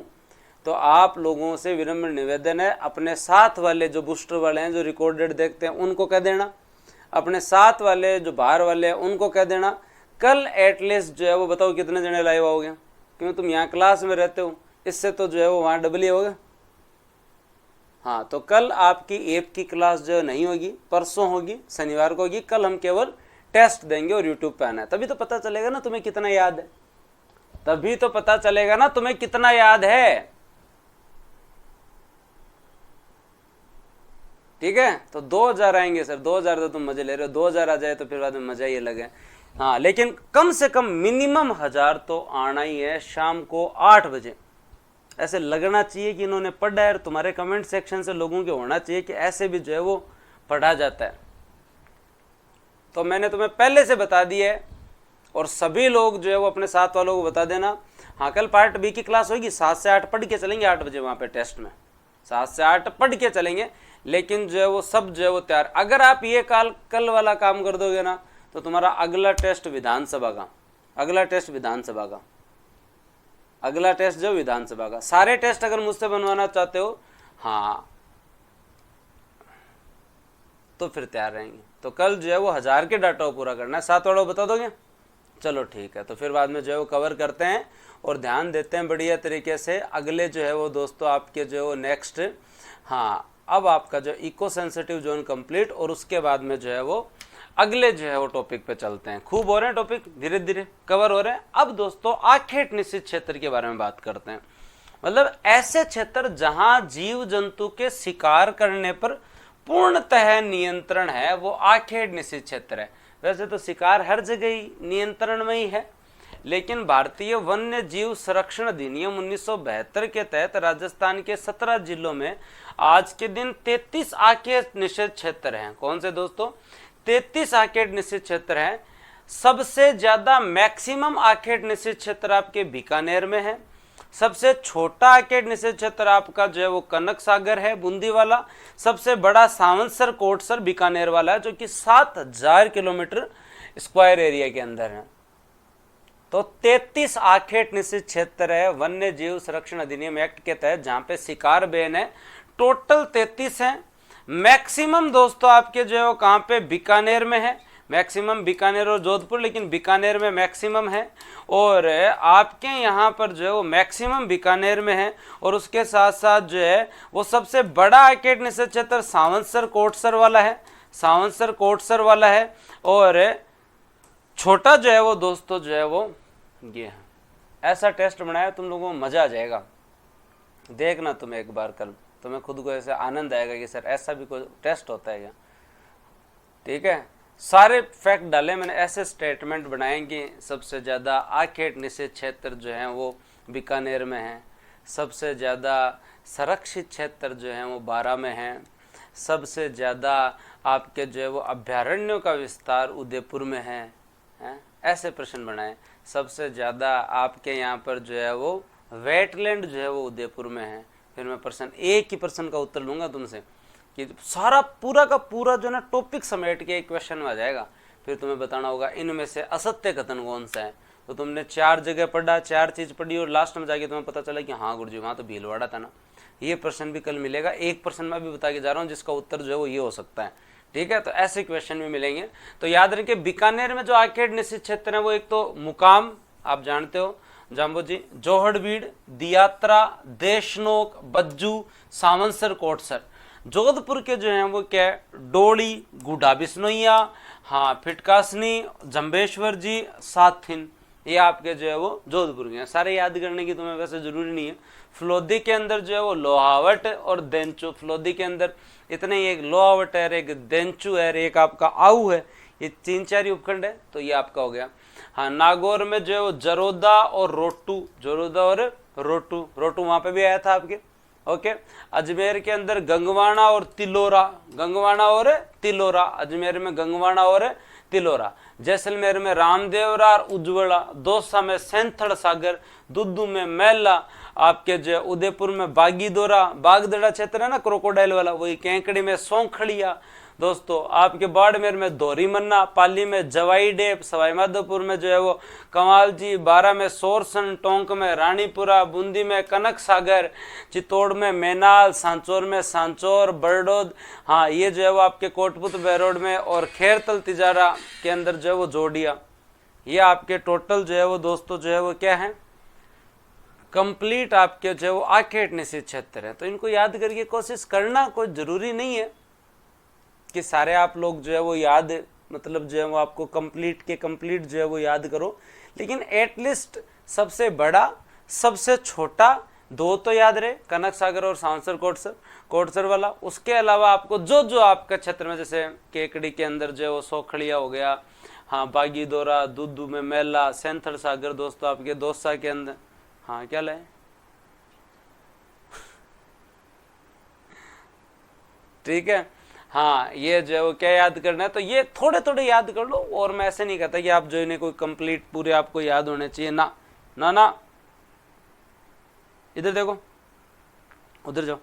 तो आप लोगों से विनम्र निवेदन है, अपने साथ वाले जो बूस्टर वाले हैं, जो रिकॉर्डेड देखते हैं, उनको कह देना। अपने साथ वाले जो बाहर वाले हैं उनको कह देना। कल एटलीस्ट जो है वो बताओ कितने जने लाइव आओगे, क्योंकि तुम यहाँ क्लास में रहते हो, इससे तो जो है वो वहाँ डबल ही होगा। हाँ, तो कल आपकी ऐप की क्लास जो नहीं होगी, परसों होगी, शनिवार को होगी। कल हम केवल टेस्ट देंगे और यूट्यूब पे आना है। तभी तो पता चलेगा ना तुम्हें कितना याद है, तभी तो पता चलेगा ना तुम्हें कितना याद है। ठीक है, तो 2000 आएंगे सर, 2000 तो तुम मजे ले रहे हो, 2000 आ जाए तो फिर बाद में मजा ही अलग है। हाँ, लेकिन कम से कम मिनिमम 1000 तो आना ही है शाम को 8 बजे। ऐसे लगना चाहिए कि इन्होंने पढ़ा है, और तुम्हारे कमेंट सेक्शन से लोगों के होना चाहिए कि ऐसे भी जो है वो पढ़ा जाता है। तो मैंने तुम्हें पहले से बता दिया है, और सभी लोग जो है वो अपने साथ वालों को बता देना। हाँ, कल पार्ट बी की क्लास होगी, 7 से 8 पढ़ के चलेंगे, 8 बजे वहाँ पे टेस्ट में 7 से 8 पढ़ के चलेंगे। लेकिन जो है वो सब जो है वो तैयार, अगर आप ये कल वाला काम कर दोगे ना, तो तुम्हारा अगला टेस्ट विधानसभा का, अगला टेस्ट विधानसभा का, अगला टेस्ट जो विधानसभा का, सारे टेस्ट अगर मुझसे बनवाना चाहते हो, हाँ, तो फिर तैयार रहेंगे। तो कल जो है वो 1000 के डाटा को पूरा करना है। 7 वालों बता दोगे? चलो ठीक है, तो फिर बाद में जो है वो कवर करते हैं और ध्यान देते हैं बढ़िया तरीके से। अगले जो है वो दोस्तों आपके जो है वो नेक्स्ट, हाँ, अब आपका जो इको सेंसिटिव जोन कंप्लीट, और उसके बाद में जो है वो अगले जो है वो टॉपिक पे चलते हैं। खूब हो रहे हैं टॉपिक, धीरे धीरे कवर हो रहे हैं। अब दोस्तों आखेट निषिद्ध क्षेत्र के बारे में बात करते हैं। मतलब ऐसे क्षेत्र जहां जीव जंतु के शिकार करने पर पूर्णतः नियंत्रण है, वो आखेट निषिद्ध क्षेत्र है। वैसे तो शिकार हर जगह ही नियंत्रण में ही है, लेकिन भारतीय वन्य जीव संरक्षण अधिनियम 1972 के तहत राजस्थान के 17 जिलों में आज के दिन 33 आखेट निषिद्ध क्षेत्र हैं। कौन से दोस्तों? 33 आखेट निषिद्ध क्षेत्र हैं। सबसे ज्यादा मैक्सिमम आखेट निषिद्ध क्षेत्र आपके बीकानेर में है। सबसे छोटा आखेट निषिद्ध क्षेत्र आपका जो है वो कनक सागर है, बूंदी वाला। सबसे बड़ा सावंतसर कोटसर बीकानेर वाला है, जो कि 7000 किलोमीटर स्क्वायर एरिया के अंदर है। तो 33 आखेट निषिद्ध क्षेत्र है वन्य जीव संरक्षण अधिनियम एक्ट के तहत, जहां पे शिकार बैन है। टोटल 33 है। मैक्सिमम दोस्तों आपके जो है वो कहां पे? बीकानेर में है। मैक्सिमम बीकानेर और जोधपुर, लेकिन बीकानेर में मैक्सिमम है। और आपके यहाँ पर जो है वो मैक्सिमम बीकानेर में है। और उसके साथ साथ जो है वो सबसे बड़ा आखेट निषिद्ध क्षेत्र सावंतसर कोटसर वाला है, सावंतसर कोटसर वाला है। और छोटा जो है वो दोस्तों जो है वो ये है। ऐसा टेस्ट बनाया, तुम लोगों को मजा आ जाएगा। देखना तुम एक बार, कल तुम्हें खुद को ऐसे आनंद आएगा कि सर ऐसा भी कोई टेस्ट होता है क्या। ठीक है, सारे फैक्ट डाले मैंने, ऐसे स्टेटमेंट बनाए कि सबसे ज़्यादा आखेट निषिद्ध क्षेत्र जो हैं वो बीकानेर में हैं। सबसे ज़्यादा संरक्षित क्षेत्र जो हैं वो 12 में हैं। सबसे ज़्यादा आपके जो है वो अभ्यारण्यों का विस्तार उदयपुर में है। ऐसे प्रश्न बनाए। सबसे ज़्यादा आपके यहाँ पर जो है वो वेटलैंड जो है वो उदयपुर में है। फिर मैं प्रश्न एक ही प्रश्न का उत्तर लूँगा तुमसे कि सारा पूरा का पूरा जो ना टॉपिक समेट के एक क्वेश्चन में आ जाएगा। फिर तुम्हें बताना होगा इनमें से असत्य कथन कौन सा है। तो तुमने 4 जगह पढ़ा, 4 चीज़ पढ़ी, और लास्ट में जाके तुम्हें पता चला कि हाँ गुरुजी वहाँ तो भीलवाड़ा था ना। ये प्रश्न भी कल मिलेगा। एक प्रश्न मैं भी बता के जा रहा हूँ जिसका उत्तर जो है वो ये हो सकता है। ठीक है, तो ऐसे क्वेश्चन भी मिलेंगे। तो याद रखिए, बीकानेर में जो आखेट निषिद्ध क्षेत्र है वो एक तो मुकाम, आप जानते हो, जाम्बोजी, जोहड़बीड़, दियात्रा, देशनोक, बज्जू, सावंतसर कोटसर। जोधपुर के जो हैं वो क्या है? डोली, गुड्डा बिश्नोइया, हाँ, फिटकासनी, जम्बेश्वर जी, साथिन। ये आपके जो है वो जोधपुर के हैं। सारे याद करने की तुम्हें वैसे जरूरी नहीं है। फलोदी के अंदर जो है वो लोहावट और देंचू। फलोदी के अंदर इतने ही, एक लोहावट है, एक देंचू है, एक आपका आऊ है। ये 3-4 ही उपखंड है। तो ये आपका हो गया। हाँ, नागौर में जो है वो जरोदा और रोटू, जरोदा और रोटू, रोटू वहाँ पे भी आया था आपके। ओके, अजमेर के अंदर गंगवाना और तिलोरा, गंगवाना और तिलोरा, अजमेर में गंगवाना और तिलोरा। जैसलमेर में रामदेवरा और उज्ज्वला, दौसा में सेंथड़ सागर, दुद्दू में मैला, आपके जो उदयपुर में बागीदोरा, बागदड़ा क्षेत्र है ना क्रोकोडाइल वाला, वही। कैंकड़ी में सौंखड़िया दोस्तों, आपके बाड़मेर में धोरी मन्ना, पाली में जवाई डेप, सवाई माधोपुर में जो है वो कमाल जी, 12 में सोरसन, टोंक में रानीपुरा, बूंदी में कनक सागर, चित्तौड़ में मैनाल, सांचौर में सांचौर, बरडोद, हाँ, ये जो है वो आपके कोटपुत बहरोड में, और खैरतल तिजारा के अंदर जो है वो जोडिया। ये आपके टोटल जो है वो दोस्तों जो है वो क्या है? कंप्लीट आपके जो है वो आखेट निषिद्ध क्षेत्र है। तो इनको याद करके कोशिश करना, कोई जरूरी नहीं है कि सारे आप लोग जो है वो याद, मतलब जो है वो आपको कंप्लीट जो है वो याद करो, लेकिन एटलीस्ट सबसे बड़ा, सबसे छोटा 2 तो याद रहे, कनक सागर और सांसर कोटसर वाला। उसके अलावा आपको जो आपका क्षेत्र में, जैसे केकड़ी के अंदर जो है वो सोखड़िया हो गया, हाँ, बागीदोरा, दुद्दू में मैला, सेंथड़ सागर दोस्तों आपके दौसा के अंदर, हाँ, क्या लाए? ठीक है। हाँ, ये जो है वो क्या याद करना है, तो ये थोड़े थोड़े याद कर लो। और मैं ऐसे नहीं कहता कि आप जो इन्हें कोई कंप्लीट पूरे आपको याद होने चाहिए, ना ना ना। इधर देखो, उधर जाओ।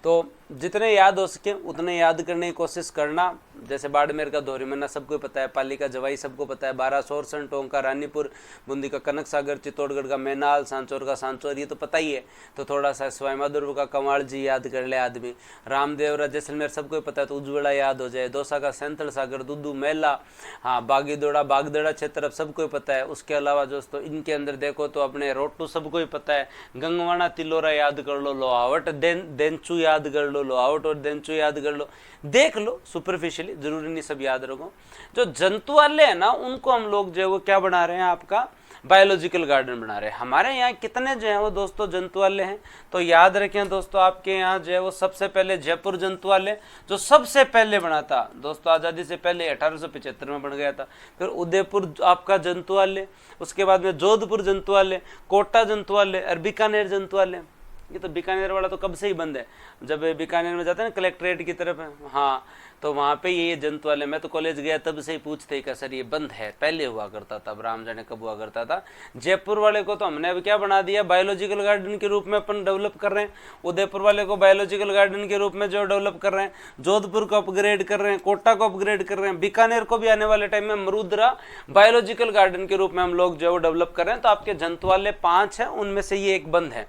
तो जितने याद हो सके उतने याद करने की कोशिश करना। जैसे बाड़मेर का दोहरीमन्ना सबको पता है, पाली का जवाई सबको पता है, 12 सोरसन, टोंक का रानीपुर, बूंदी का कनक सागर, चित्तौड़गढ़ का मैनाल, सांचौर का सांचौर, ये तो पता ही है। तो थोड़ा सा सवाईमाधोपुर का कंवाड़ जी याद कर ले आदमी, रामदेवरा जैसलमेर सबको पता है तो उज्ज्वला याद हो जाए, दौसा का सैंथल सागर, दुदू मेला, हाँ बागीदोड़ा बागदड़ा क्षेत्र सबको पता है। उसके अलावा दोस्तों इनके अंदर देखो तो अपने रोटू सबको ही पता है, गंगवाना तिलोरा याद कर लो, लोहावट देंचू याद कर लो, लोहावट और देंचू याद कर लो, देख लो सुपरफिशियली, जरूरी नहीं सब याद रखो। जो जंतुआलय है ना उनको हम लोग जो है वो क्या बना रहे हैं, आपका बायोलॉजिकल गार्डन बना रहे हैं। हमारे यहाँ कितने जो है वो दोस्तों जंतुआलय हैं, तो याद रखें दोस्तों आपके यहाँ जो है वो सबसे पहले जयपुर जंतुआलय जो सबसे पहले बना था दोस्तों, आज़ादी से पहले 1875 में बन गया था। फिर उदयपुर आपका जंतुआलय, उसके बाद में जोधपुर जंतुआलय, कोटा जंतुआलय और बीकानेर जंतुआलय। ये तो बीकानेर वाला तो कब से ही बंद है, जब बीकानेर में जाते हैं ना कलेक्ट्रेट की तरफ है, हाँ तो वहाँ पे ये जंतुआलय, मैं तो कॉलेज गया तब से ही पूछते कि सर ये बंद है, पहले हुआ करता था, अब राम जाने कब हुआ करता था। जयपुर वाले को तो हमने अब क्या बना दिया, बायोलॉजिकल गार्डन के रूप में अपन डेवलप कर रहे हैं। उदयपुर वाले को बायोलॉजिकल गार्डन के रूप में जो डेवलप कर रहे हैं, जोधपुर को अपग्रेड कर रहे हैं, कोटा को अपग्रेड कर रहे हैं, बीकानेर को भी आने वाले टाइम में मरुद्रा बायोलॉजिकल गार्डन के रूप में हम लोग जो डेवलप कर रहे हैं। तो आपके जंतुआलय 5 हैं, उनमें से ये एक बंद है।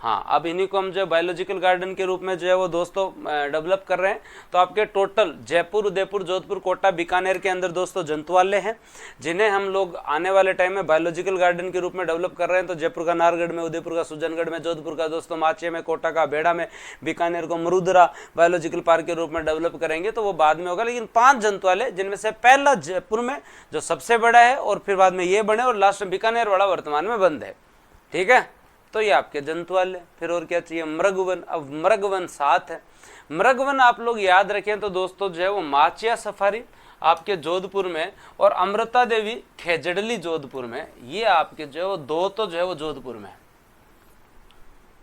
हाँ, अब इन्हीं को हम जो बायोलॉजिकल गार्डन के रूप में जो है वो दोस्तों डेवलप कर रहे हैं। तो आपके टोटल जयपुर, उदयपुर, जोधपुर, कोटा, बीकानेर के अंदर दोस्तों जंतुआलय हैं, जिन्हें हम लोग आने वाले टाइम में बायोलॉजिकल गार्डन के रूप में डेवलप कर रहे हैं। तो जयपुर का नाहरगढ़ में, उदयपुर का सुजनगढ़ में, जोधपुर का दोस्तों माचे में, कोटा का बेड़ा में, बीकानेर को मरुद्रा बायोलॉजिकल पार्क के रूप में डेवलप करेंगे, तो वो बाद में होगा। लेकिन 5 जंतुआलय, जिनमें से पहला जयपुर में जो सबसे बड़ा है, और फिर बाद में ये बने, और लास्ट में बीकानेर वाला वर्तमान में बंद है। ठीक है, तो ये आपके जंतुआलय। फिर और क्या चाहिए, मृगवन। अब मृगवन 7 है। मृगवन आप लोग याद रखें तो दोस्तों जो है वो माचिया सफारी आपके जोधपुर में, और अमृता देवी खेजड़ली जोधपुर में, ये आपके जो है वो 2 तो जो है वो जोधपुर में,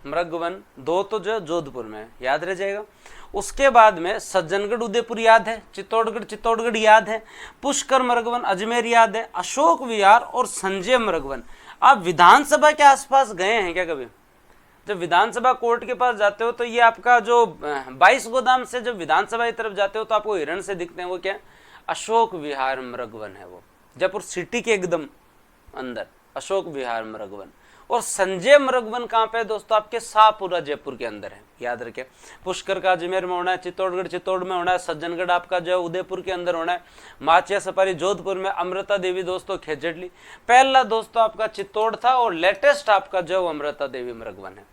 मृगवन 2 तो जो है जोधपुर में, याद रह जाएगा। उसके बाद में सज्जनगढ़ उदयपुर याद है, चित्तौड़गढ़ याद है, पुष्कर मृगवन अजमेर याद है, अशोक विहार और संजय मृगवन। आप विधानसभा के आसपास गए हैं क्या कभी? जब विधानसभा कोर्ट के पास जाते हो तो ये आपका जो 22 गोदाम से जब विधानसभा की तरफ जाते हो तो आपको हिरण से दिखते हैं, वो क्या, अशोक विहार मृगवन है। वो जयपुर सिटी के एकदम अंदर अशोक विहार मृगवन। और संजय मृगवन कहाँ पे दोस्तों, आपके शाहपुरा जयपुर के अंदर है, याद रखें। पुष्कर का अजमेर में होना है, चित्तौड़ में होना है, सज्जनगढ़ आपका जो है उदयपुर के अंदर होना है, माचिया सफारी जोधपुर में, अमृता देवी दोस्तों खेजड़ली। पहला दोस्तों आपका चित्तौड़ था, और लेटेस्ट आपका जो अमृता देवी मृगवन है।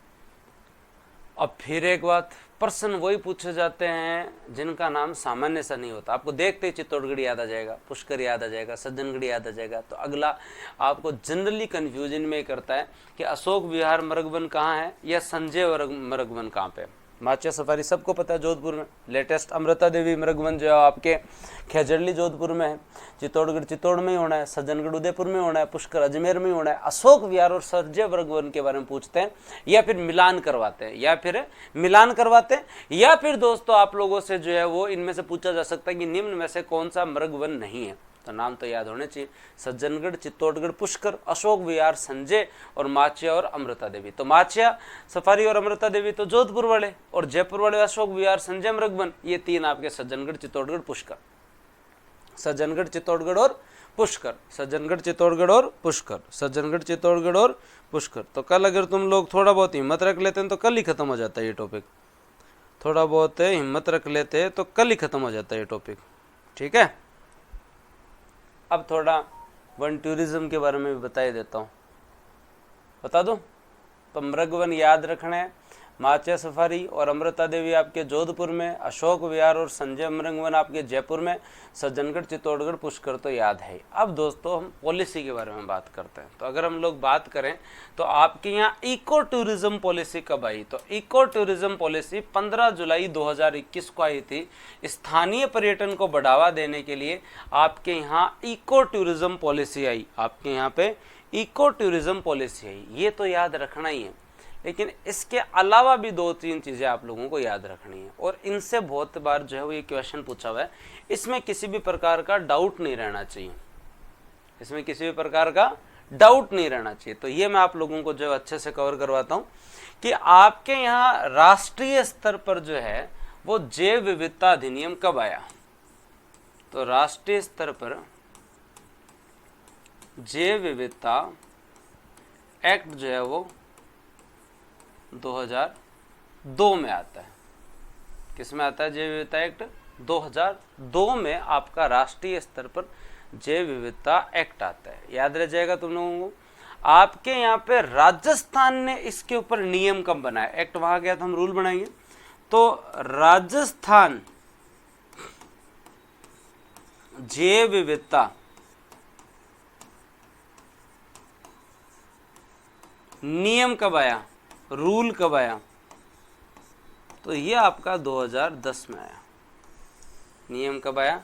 अब फिर एक बात, प्रश्न वही पूछे जाते हैं जिनका नाम सामान्य सा नहीं होता। आपको देखते ही चित्तौड़गढ़ याद आ जाएगा, पुष्कर याद आ जाएगा, सज्जनगढ़ याद आ जाएगा। तो अगला आपको जनरली कंफ्यूजन में करता है कि अशोक विहार मृगवन कहाँ है या संजय मृगवन कहाँ पे। माचिया सफारी सबको पता है जोधपुर में, लेटेस्ट अमृता देवी मृगवन जो है आपके खेजड़ली जोधपुर में है, चित्तौड़ में ही होना है, सज्जनगढ़ उदयपुर में होना है, पुष्कर अजमेर में ही होना है। अशोक विहार और संजय मृगवन के बारे में पूछते हैं, या फिर मिलान करवाते हैं, या फिर दोस्तों आप लोगों से जो है वो इनमें से पूछा जा सकता है कि निम्न में से कौन सा मृगवन नहीं है। तो नाम तो याद होने चाहिए, सज्जनगढ़, चित्तौड़गढ़, पुष्कर, अशोक विहार, संजय और माचिया और अमृता देवी। तो माचिया सफारी और अमृता देवी तो जोधपुर वाले, और जयपुर वाले अशोक विहार, संजय मृगवन, ये 3 आपके सज्जनगढ़, चित्तौड़गढ़, पुष्कर। सज्जनगढ़, चित्तौड़गढ़ और पुष्कर, सज्जनगढ़, चित्तौड़गढ़ और पुष्कर, सज्जनगढ़, चित्तौड़गढ़ और पुष्कर। तो कल अगर तुम लोग थोड़ा बहुत हिम्मत रख लेते हैं तो कल ही खत्म हो जाता है ये टॉपिक। थोड़ा बहुत हिम्मत रख लेते हैं तो कल ही खत्म हो जाता है ये टॉपिक। ठीक है, अब थोड़ा वन टूरिज्म के बारे में भी बता ही देता हूँ, बता दूँ। तो मृगवन याद रखना है, माच्या सफारी और अमृता देवी आपके जोधपुर में, अशोक विहार और संजय अमरंगवन आपके जयपुर में, सज्जनगढ़, चित्तौड़गढ़, पुष्कर तो याद है। अब दोस्तों हम पॉलिसी के बारे में बात करते हैं। तो अगर हम लोग बात करें तो आपके यहाँ इको टूरिज्म पॉलिसी कब आई? तो इको टूरिज्म पॉलिसी 15 जुलाई 2021 को आई थी। स्थानीय पर्यटन को बढ़ावा देने के लिए आपके यहाँ इको टूरिज्म पॉलिसी आई। आपके यहाँ पे इको टूरिज्म पॉलिसी आई, ये तो याद रखना ही है। लेकिन इसके अलावा भी 2-3 चीज़ें आप लोगों को याद रखनी है और इनसे बहुत बार जो है वो ये क्वेश्चन पूछा हुआ है। इसमें किसी भी प्रकार का डाउट नहीं रहना चाहिए, इसमें किसी भी प्रकार का डाउट नहीं रहना चाहिए। तो ये मैं आप लोगों को जो अच्छे से कवर करवाता हूँ कि आपके यहाँ राष्ट्रीय स्तर पर जो है वो जैव विविधता अधिनियम कब आया? तो राष्ट्रीय स्तर पर जैव विविधता एक्ट जो है वो 2002 में आता है। किस में आता है जैव विविधता एक्ट? 2002 में आपका राष्ट्रीय स्तर पर जैव विविधता एक्ट आता है। याद रह जाएगा तुम लोगों को। आपके यहाँ पे राजस्थान ने इसके ऊपर नियम कब बनाया? एक्ट वहां गया तो हम रूल बनाएंगे। तो राजस्थान जैव विविधता नियम कब आया, रूल कब आया? तो ये आपका 2010 में आया। नियम कब आया?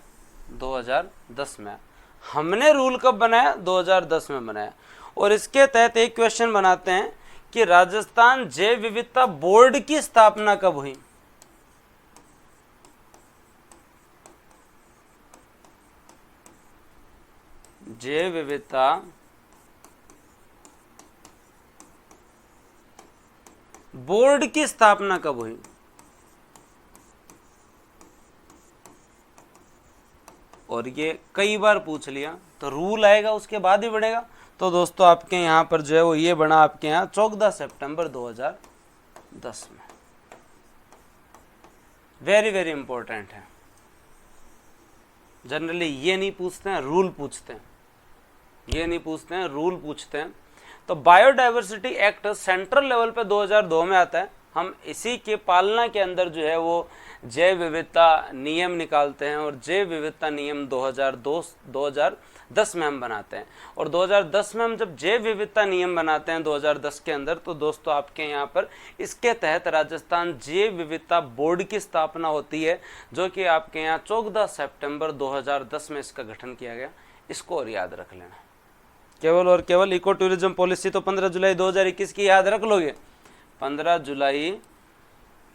2010 में आया। हमने रूल कब बनाया? 2010 में बनाया। और इसके तहत एक क्वेश्चन बनाते हैं कि राजस्थान जैव विविधता बोर्ड की स्थापना कब हुई? जैव विविधता बोर्ड की स्थापना कब हुई? और ये कई बार पूछ लिया, तो रूल आएगा उसके बाद ही बढ़ेगा। तो दोस्तों आपके यहाँ पर जो है वो ये बना आपके यहाँ 14 सितंबर 2010 में। वेरी वेरी इंपॉर्टेंट है। जनरली ये नहीं पूछते हैं, रूल पूछते हैं। ये नहीं पूछते हैं, रूल पूछते हैं। तो बायोडाइवर्सिटी एक्ट सेंट्रल लेवल पे 2002 में आता है। हम इसी के पालना के अंदर जो है वो जैव विविधता नियम निकालते हैं और जैव विविधता नियम 2010 में हम बनाते हैं। और 2010 में हम जब जैव विविधता नियम बनाते हैं 2010 के अंदर, तो दोस्तों आपके यहाँ पर इसके तहत राजस्थान जैव विविधता बोर्ड की स्थापना होती है, जो कि आपके यहाँ 14 सितंबर 2010 में इसका गठन किया गया। इसको और याद रख लेना। केवल और केवल इको टूरिज्म पॉलिसी तो 15 जुलाई 2021 की याद रख लोगे। 15 जुलाई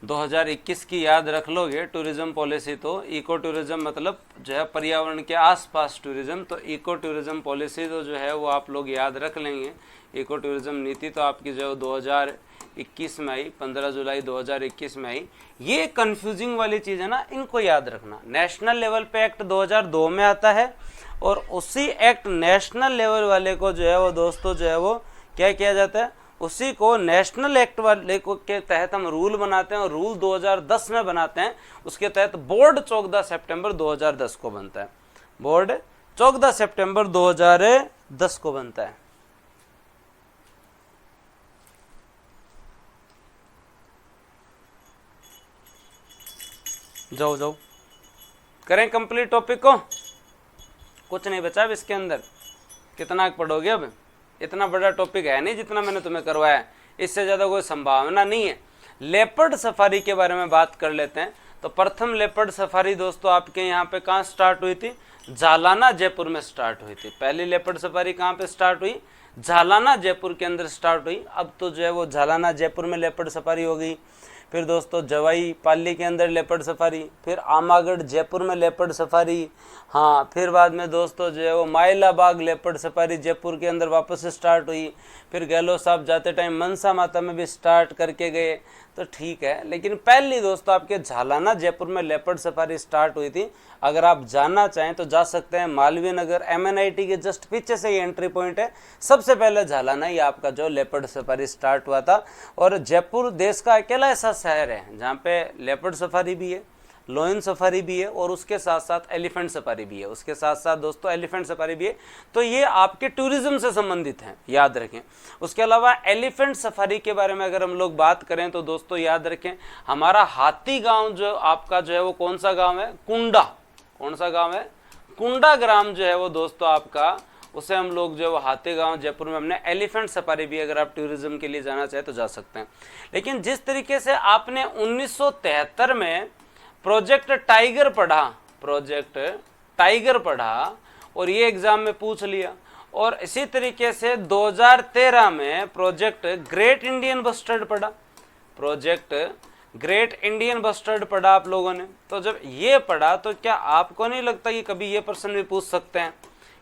2021 की याद रख लोगे टूरिज्म पॉलिसी। तो इको टूरिज्म मतलब जो है पर्यावरण के आसपास टूरिज्म, तो इको टूरिज्म पॉलिसी तो जो है वो आप लोग याद रख लेंगे। इको टूरिज्म नीति तो आपकी जो है 2021 में आई, 15 जुलाई 2021 में आई। ये कंफ्यूजिंग वाली चीज़ है ना, इनको याद रखना। नेशनल लेवल पे एक्ट 2002 में आता है और उसी एक्ट नेशनल लेवल वाले को जो है वो दोस्तों जो है वो क्या किया जाता है, उसी को नेशनल एक्ट वाले को के तहत हम रूल बनाते हैं और रूल 2010 में बनाते हैं। उसके तहत बोर्ड 14 सितंबर 2010 को बनता है। बोर्ड 14 सितंबर 2010 को बनता है। जाओ जाओ करें कंप्लीट टॉपिक को। कुछ नहीं बचा अब इसके अंदर। कितना पढ़ोगे अब? इतना बड़ा टॉपिक है नहीं जितना मैंने तुम्हें करवाया है, इससे ज़्यादा कोई संभावना नहीं है। लेपर्ड सफारी के बारे में बात कर लेते हैं। तो प्रथम लेपर्ड सफारी दोस्तों आपके यहाँ पे कहाँ स्टार्ट हुई थी? जालाना जयपुर में स्टार्ट हुई थी। पहली लेपर्ड सफारी कहाँ पे स्टार्ट हुई? जालाना जयपुर के अंदर स्टार्ट हुई। अब तो जो है वो जालाना जयपुर में लेपर्ड सफारी हो गई। फिर दोस्तों जवाई पाली के अंदर लेपर्ड सफारी, फिर आमागढ़ जयपुर में लेपर्ड सफारी। हाँ, फिर बाद में दोस्तों जो है वो माइलाबाग लेपर्ड सफारी जयपुर के अंदर वापस से स्टार्ट हुई। फिर गहलोत साहब जाते टाइम मनसा माता में भी स्टार्ट करके गए, तो ठीक है। लेकिन पहली दोस्तों आपके झालाना जयपुर में लेपर्ड सफारी स्टार्ट हुई थी। अगर आप जानना चाहें तो जा सकते हैं। मालवीय नगर MNIT के जस्ट पीछे से ये एंट्री पॉइंट है। सबसे पहले झालाना ही आपका जो लेपर्ड सफारी स्टार्ट हुआ था। और जयपुर देश का अकेला ऐसा शहर है जहाँ पे लेपर्ड सफारी भी है। लोयन सफारी भी है और उसके साथ साथ एलिफेंट सफारी भी है, उसके साथ साथ दोस्तों एलिफेंट सफारी भी है। तो ये आपके टूरिज्म से संबंधित हैं, याद रखें। उसके अलावा एलिफेंट सफारी के बारे में अगर हम लोग बात करें तो दोस्तों याद रखें, हमारा हाथी गांव जो आपका जो है वो कौन सा गांव है, कुंडा। कौन सा गांव है, कुंडा ग्राम जो है वो दोस्तों आपका, उसे हम लोग जो हाथी गांव जयपुर में हमने एलिफेंट सफारी भी, अगर आप टूरिज्म के लिए जाना चाहे तो जा सकते हैं। लेकिन जिस तरीके से आपने 1973 में प्रोजेक्ट टाइगर पढ़ा, प्रोजेक्ट टाइगर पढ़ा और ये एग्जाम में पूछ लिया, और इसी तरीके से 2013 में प्रोजेक्ट ग्रेट इंडियन बस्टर्ड पढ़ा, प्रोजेक्ट ग्रेट इंडियन बस्टर्ड पढ़ा आप लोगों ने। तो जब ये पढ़ा तो क्या आपको नहीं लगता कि कभी ये प्रश्न भी पूछ सकते हैं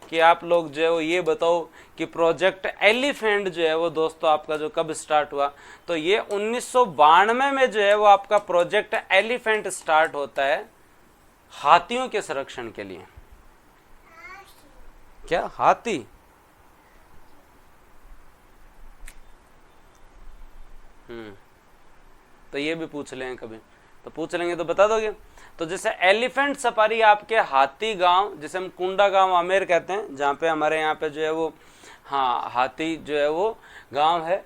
कि आप लोग जो है वो ये बताओ कि प्रोजेक्ट एलिफेंट जो है वो दोस्तों आपका जो कब स्टार्ट हुआ। तो ये 1992 में जो है वो आपका प्रोजेक्ट एलिफेंट स्टार्ट होता है हाथियों के संरक्षण के लिए। क्या हाथी, तो ये भी पूछ लें कभी, तो पूछ लेंगे तो बता दोगे। तो जैसे एलिफेंट सफारी आपके हाथी गांव, जिसे हम कुंडा गांव आमेर कहते हैं, जहाँ पे हमारे यहाँ पे जो है वो हाँ हाथी जो है वो गांव है।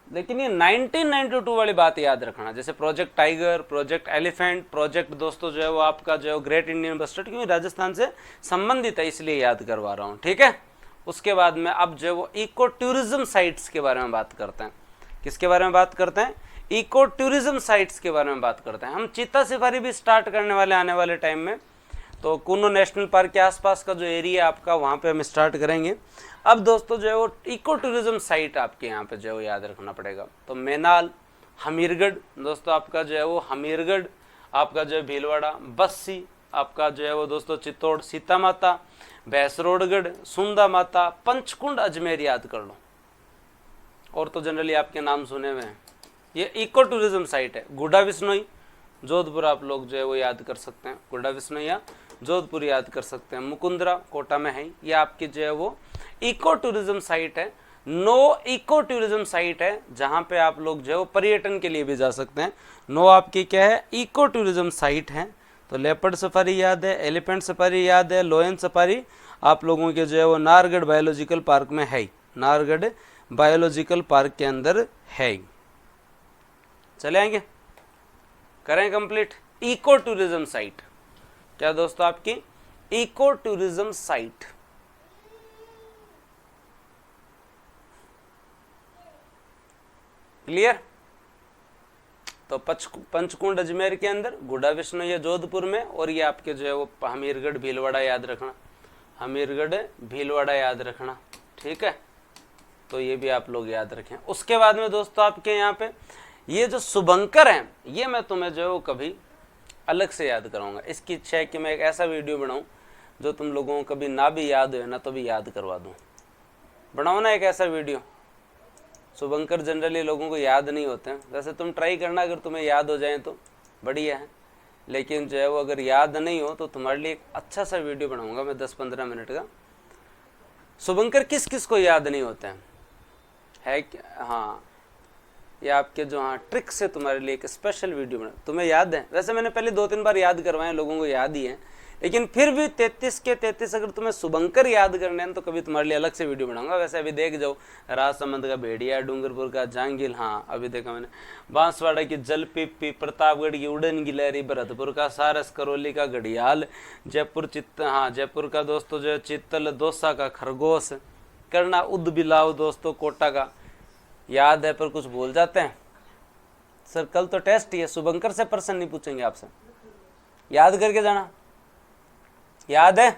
लेकिन ये 1992 वाली बात याद रखना, जैसे project tiger, project elephant, project दोस्तों जो है वो आपका जो है ग्रेट इंडियन बस्टर्ड, क्योंकि राजस्थान से संबंधित है इसलिए याद करवा रहा हूँ, ठीक है। उसके बाद में अब जो है वो इको टूरिज्म साइट्स के बारे में बात करते हैं। किसके बारे में बात करते हैं, इको टूरिज्म साइट्स के बारे में बात करते हैं। हम चीता सफारी भी स्टार्ट करने वाले आने वाले टाइम में, तो कुन्नू नेशनल पार्क के आसपास का जो एरिया आपका वहाँ पे हम स्टार्ट करेंगे। अब दोस्तों जो है वो इको टूरिज्म साइट आपके यहाँ पे जो है वो याद रखना पड़ेगा। तो मैनाल, हमीरगढ़ दोस्तों आपका जो है वो हमीरगढ़, आपका जो है भीलवाड़ा, बस्सी आपका जो है वो दोस्तों चित्तौड़, सीता माता, भैंसरोडगढ़, सुंदा माता, पंचकुंड, अजमेर याद कर लो। और तो जनरली आपके नाम सुने हुए हैं। ये इको टूरिज्म साइट है। गुड्डा विश्नोई जोधपुर आप लोग जो है वो याद कर सकते हैं, गुड्डा विश्नोई या जोधपुर याद कर सकते हैं। मुकुंदरा कोटा में है, ये आपकी जो है वो इको टूरिज्म साइट है। नो इको टूरिज्म साइट है जहाँ पे आप लोग जो है वो पर्यटन के लिए भी जा सकते हैं। नो आपकी क्या है, इको टूरिज्म साइट है। तो लेपर्ड सफारी याद है, एलिफेंट सफारी याद है, लोयन सफारी आप लोगों के जो है वो नाहरगढ़ बायोलॉजिकल पार्क में है, नाहरगढ़ बायोलॉजिकल पार्क के अंदर है। चले आएंगे, करें कंप्लीट। इको टूरिज्म साइट क्या दोस्तों आपकी, इको टूरिज्म साइट। क्लियर। तो पंचकुंड अजमेर के अंदर, गुड्डा विश्नोई जोधपुर में, और ये आपके जो है वो हमीरगढ़ भीलवाड़ा याद रखना, हमीरगढ़ भीलवाड़ा याद रखना, ठीक है। तो ये भी आप लोग याद रखें। उसके बाद में दोस्तों आपके यहाँ पे ये जो शुभंकर हैं, ये मैं तुम्हें जो है वो कभी अलग से याद कराऊंगा। इसकी इच्छा है कि मैं एक ऐसा वीडियो बनाऊं जो तुम लोगों को कभी ना भी याद हो ना तो भी याद करवा दूं। बनाओ ना एक ऐसा वीडियो। शुभंकर जनरली लोगों को याद नहीं होते हैं, वैसे तुम ट्राई करना, अगर तुम्हें याद हो जाए तो बढ़िया है। लेकिन जो है वो अगर याद नहीं हो तो तुम्हारे लिए एक अच्छा सा वीडियो बनाऊंगा मैं 10-15 मिनट का। शुभंकर किस किस को याद नहीं होते हैं, है क्या? हाँ, ये आपके जो हाँ ट्रिक से तुम्हारे लिए एक स्पेशल वीडियो बना। तुम्हें याद है, वैसे मैंने पहले 2-3 बार याद करवाए, लोगों को याद ही है, लेकिन फिर भी 33 के 33 अगर तुम्हें शुभंकर याद करने हैं तो कभी तुम्हारे लिए अलग से वीडियो बनाऊंगा। वैसे अभी देख जाओ, राजसमंद का भेड़िया, डूंगरपुर का जांगिल, हाँ अभी देखा मैंने, बांसवाड़ा की जलपीपी, प्रतापगढ़ की उड़न गिलहरी, भरतपुर का सारस, करौली का घड़ियाल, जयपुर जयपुर का दोस्तों जो चित्तल, दौसा का खरगोश, करना उद बिलाव दोस्तों कोटा का। याद है पर कुछ भूल जाते हैं सर। कल तो टेस्ट ही है, शुभंकर से प्रश्न नहीं पूछेंगे आपसे, याद करके जाना। याद है?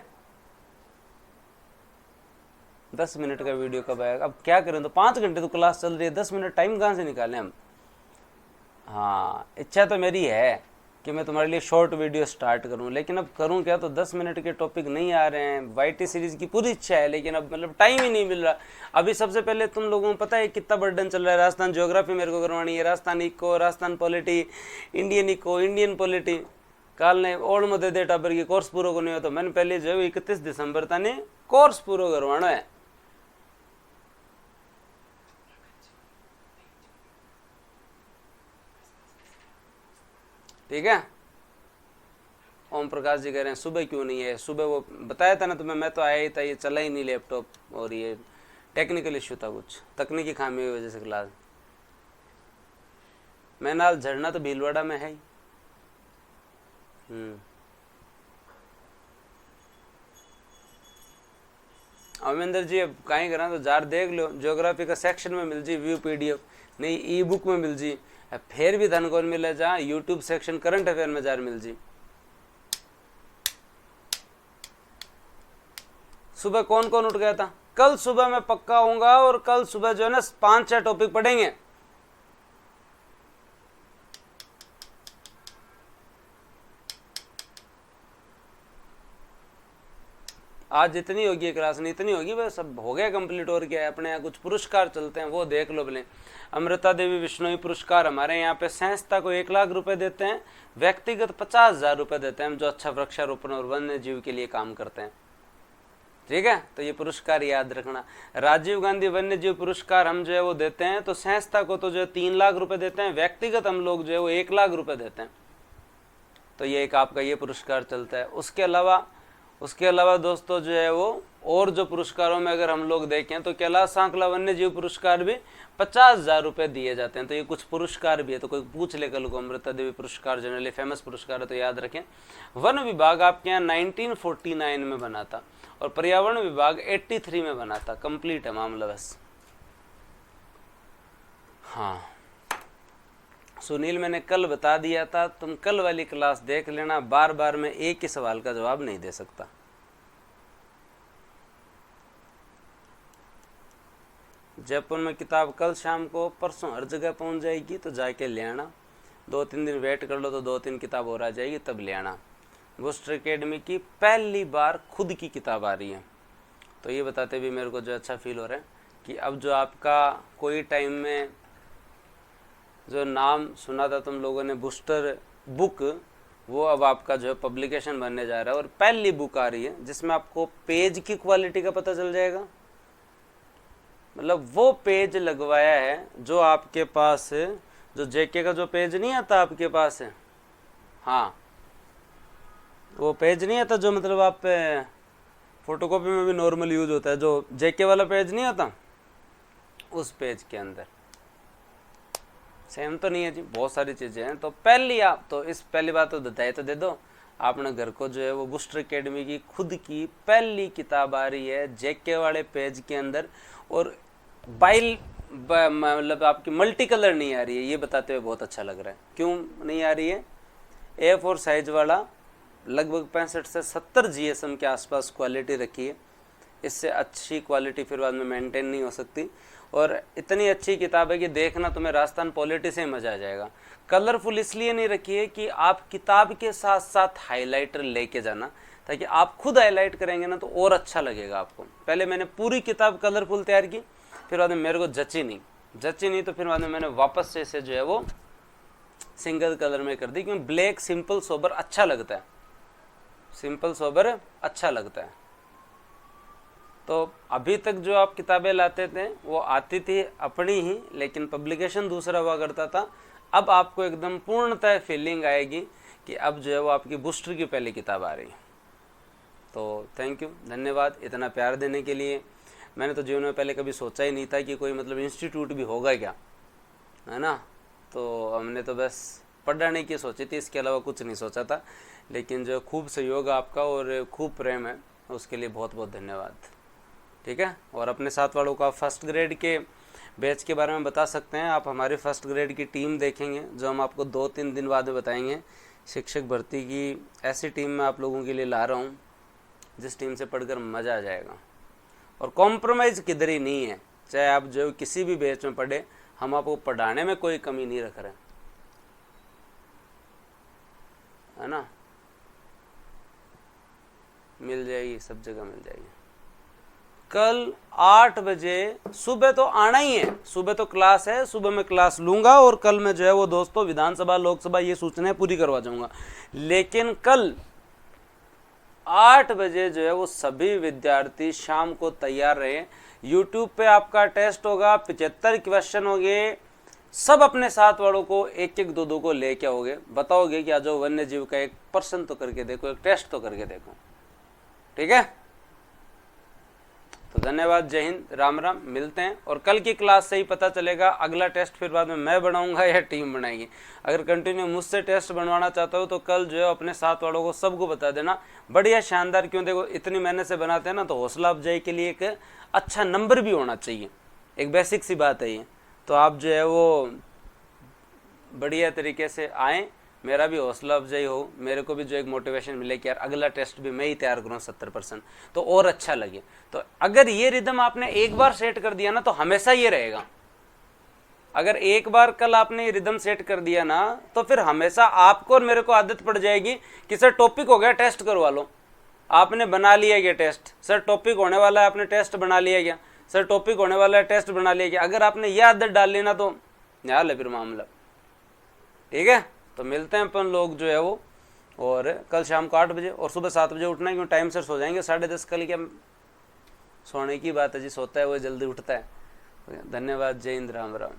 10 मिनट का वीडियो कब आएगा? अब क्या करें, तो 5 घंटे तो क्लास चल रही है, 10 मिनट टाइम कहाँ से निकालें हम। हाँ, इच्छा तो मेरी है कि मैं तुम्हारे लिए शॉर्ट वीडियो स्टार्ट करूं, लेकिन अब करूं क्या, तो 10 मिनट के टॉपिक नहीं आ रहे हैं। वाईटी सीरीज की पूरी इच्छा है, लेकिन अब मतलब टाइम ही नहीं मिल रहा। अभी सबसे पहले तुम लोगों को पता है कितना बर्डन चल रहा है। राजस्थान ज्योग्राफी मेरे को करवानी है, Rajasthan eco, Rajasthan polity, Indian eco, Indian polity. काल ने ओल्ड मध्य दे टाबर की कोर्स पूरा को नहीं हो, तो मैंने पहले जो 31 दिसंबर तक ने कोर्स पूरा करवाना है। ठीक है। ओम प्रकाश जी कह रहे हैं सुबह क्यों नहीं है, सुबह वो बताया था ना तुम्हें, मैं तो आया ही था, ये चला ही नहीं लैपटॉप, और ये टेक्निकल इश्यू था, कुछ तकनीकी खामी की वजह से क्लास। मैं नाल झरना तो भीलवाड़ा में है ही। अमरिंदर जी अब कहीं करा तो जार देख लो, ज्योग्राफी का सेक्शन में मिल जी व्यू PDF, नहीं ई बुक में मिल जी, फिर भी धन कौन मिले जहाँ यूट्यूब सेक्शन करंट अफेयर में जार मिल जी। सुबह कौन कौन उठ गया था? कल सुबह मैं पक्का आऊंगा, और कल सुबह जो है ना 5-6 टॉपिक पढ़ेंगे। आज इतनी होगी क्लास, नहीं इतनी होगी, बस सब हो गया कंप्लीट। और क्या है, अपने यहाँ कुछ पुरस्कार चलते हैं वो देख लो भले। अमृता देवी विश्नोई पुरस्कार हमारे यहाँ पे संस्था को 1 लाख रुपए देते हैं, व्यक्तिगत 50,000 रुपए देते हैं, हम जो अच्छा वृक्षारोपण और वन्य जीव के लिए काम करते हैं। ठीक है, तो ये पुरस्कार याद रखना। राजीव गांधी वन्य जीव पुरस्कार हम जो है वो देते हैं, तो संस्था को तो जो है 3 लाख रुपए देते हैं, व्यक्तिगत हम लोग जो है वो 1 लाख रुपए देते हैं। तो ये एक आपका ये पुरस्कार चलता है। उसके अलावा दोस्तों जो है वो और जो पुरस्कारों में अगर हम लोग देखें तो कैलाश सांकला वन्य जीव पुरस्कार भी 50,000 रुपए दिए जाते हैं। तो ये कुछ पुरस्कार भी है, तो कोई पूछ ले कल को, अमृता देवी पुरस्कार जनरली फेमस पुरस्कार है, तो याद रखें। वन विभाग आपके यहाँ 1949 में बना था, और पर्यावरण विभाग 83 में बना था। कंप्लीट है मामला बस। हाँ सुनील, मैंने कल बता दिया था, तुम कल वाली क्लास देख लेना, बार बार मैं एक ही सवाल का जवाब नहीं दे सकता। जयपुर में किताब कल शाम को, परसों हर जगह पहुंच जाएगी, तो जाके ले आना। 2-3 दिन वेट कर लो तो 2-3 किताब और आ जाएगी, तब ले आना। बूस्टर एकेडमी की पहली बार खुद की किताब आ रही है, तो ये बताते भी मेरे को जो अच्छा फील हो रहा है कि अब जो आपका कोई टाइम में जो नाम सुना था तुम लोगों ने बूस्टर बुक, वो अब आपका जो है पब्लिकेशन बनने जा रहा है, और पहली बुक आ रही है जिसमें आपको पेज की क्वालिटी का पता चल जाएगा। मतलब वो पेज लगवाया है जो आपके पास, जो जेके का जो पेज नहीं आता आपके पास है, हाँ वो पेज नहीं आता जो मतलब आप फोटोकॉपी में भी नॉर्मल यूज होता है, जो जेके वाला पेज नहीं आता, उस पेज के अंदर सेम तो नहीं है जी, बहुत सारी चीजें हैं। तो पहली आप तो इस पहली बात तो बताए तो दे दो, आपने घर को जो है वो बूस्टर एकेडमी की खुद की पहली किताब आ रही है जेके वाले पेज के अंदर, और मतलब आपकी मल्टी कलर नहीं आ रही है। ये बताते हुए बहुत अच्छा लग रहा है। क्यों नहीं आ रही है? A4 साइज वाला लगभग 65 से 70 GSM के आसपास क्वालिटी रखी है, इससे अच्छी क्वालिटी फिर बाद में मेंटेन नहीं हो सकती। और इतनी अच्छी किताब है कि देखना तुम्हें राजस्थान पॉलिटी से मजा आ जाएगा। कलरफुल इसलिए नहीं रखी है कि आप किताब के साथ साथ हाइलाइटर लेके जाना, ताकि आप खुद हाईलाइट करेंगे ना तो और अच्छा लगेगा आपको। पहले मैंने पूरी किताब कलरफुल तैयार की, फिर बाद में मेरे को जची नहीं, तो फिर बाद में मैंने वापस से इसे जो है वो सिंगल कलर में कर दी, क्योंकि ब्लैक सिंपल सोबर अच्छा लगता है, सिंपल सोबर अच्छा लगता है। तो अभी तक जो आप किताबें लाते थे वो आती थी अपनी ही, लेकिन पब्लिकेशन दूसरा हुआ करता था। अब आपको एकदम पूर्णतः फीलिंग आएगी कि अब जो है वो आपकी बूस्टर की पहली किताब आ रही है। तो थैंक यू, धन्यवाद इतना प्यार देने के लिए। मैंने तो जीवन में पहले कभी सोचा ही नहीं था कि कोई मतलब इंस्टीट्यूट भी होगा क्या, है ना। तो हमने तो बस पढ़ाने की सोची थी, इसके अलावा कुछ नहीं सोचा था। लेकिन जो खूब सहयोग आपका और खूब प्रेम है, उसके लिए बहुत बहुत धन्यवाद। ठीक है, और अपने साथ वालों को आप फर्स्ट ग्रेड के बैच के बारे में बता सकते हैं। आप हमारी फर्स्ट ग्रेड की टीम देखेंगे, जो हम आपको 2-3 दिन बाद में बताएंगे। शिक्षक भर्ती की ऐसी टीम मैं आप लोगों के लिए ला रहा हूँ जिस टीम से पढ़कर मज़ा आ जाएगा, और कॉम्प्रोमाइज़ किधर ही नहीं है। चाहे आप जो किसी भी बैच में पढ़े, हम आपको पढ़ाने में कोई कमी नहीं रख रहे, है ना। मिल जाएगी, सब जगह मिल जाएगी। कल 8 बजे सुबह तो आना ही है, सुबह तो क्लास है, सुबह मैं क्लास लूंगा, और कल मैं जो है वो दोस्तों विधानसभा लोकसभा ये सूचनाएं पूरी करवा जाऊंगा। लेकिन कल 8 बजे जो है वो सभी विद्यार्थी शाम को तैयार रहे। यूट्यूब पे आपका टेस्ट होगा, 75 क्वेश्चन होंगे, सब अपने साथ वालों को एक एक दो दो को लेके आओगे, बताओगे कि आज वन्य जीव का एक प्रश्न तो करके देखो, एक टेस्ट तो करके देखो। ठीक है, तो धन्यवाद, जय हिंद, राम राम, मिलते हैं। और कल की क्लास से ही पता चलेगा अगला टेस्ट फिर बाद में मैं बनाऊंगा या टीम बनाएगी। अगर कंटिन्यू मुझसे टेस्ट बनवाना चाहता हो तो कल जो है अपने साथ वालों को सबको बता देना। बढ़िया शानदार, क्यों देखो इतनी मेहनत से बनाते हैं ना, तो हौसला अफजाई के लिए एक अच्छा नंबर भी होना चाहिए, एक बेसिक सी बात है ये। तो आप जो है वो बढ़िया तरीके से आएँ, मेरा भी हौसला अफजाई हो, मेरे को भी जो एक मोटिवेशन मिले कि यार अगला टेस्ट भी मैं ही तैयार करूँ 70%, तो और अच्छा लगे। तो अगर ये रिदम आपने एक बार सेट कर दिया ना तो हमेशा ये रहेगा। अगर एक बार कल आपने ये रिदम सेट कर दिया ना तो फिर हमेशा आपको और मेरे को आदत पड़ जाएगी कि सर टॉपिक हो गया, टेस्ट करवा लो। आपने बना लिया गया टेस्ट, सर टॉपिक होने वाला है, आपने टेस्ट बना लिया गया, सर टॉपिक होने वाला है, टेस्ट बना लिया गया। अगर आपने ये आदत डाल ली ना तो निहाल है फिर मामला। ठीक है, तो मिलते हैं अपन लोग जो है वो, और कल शाम को 8 बजे और सुबह 7 बजे उठना है, क्यों टाइम से सो जाएंगे। 10:30 कल क्या सोने की बात है जी, सोता है वो जल्दी उठता है। धन्यवाद, जय हिंद, राम राम।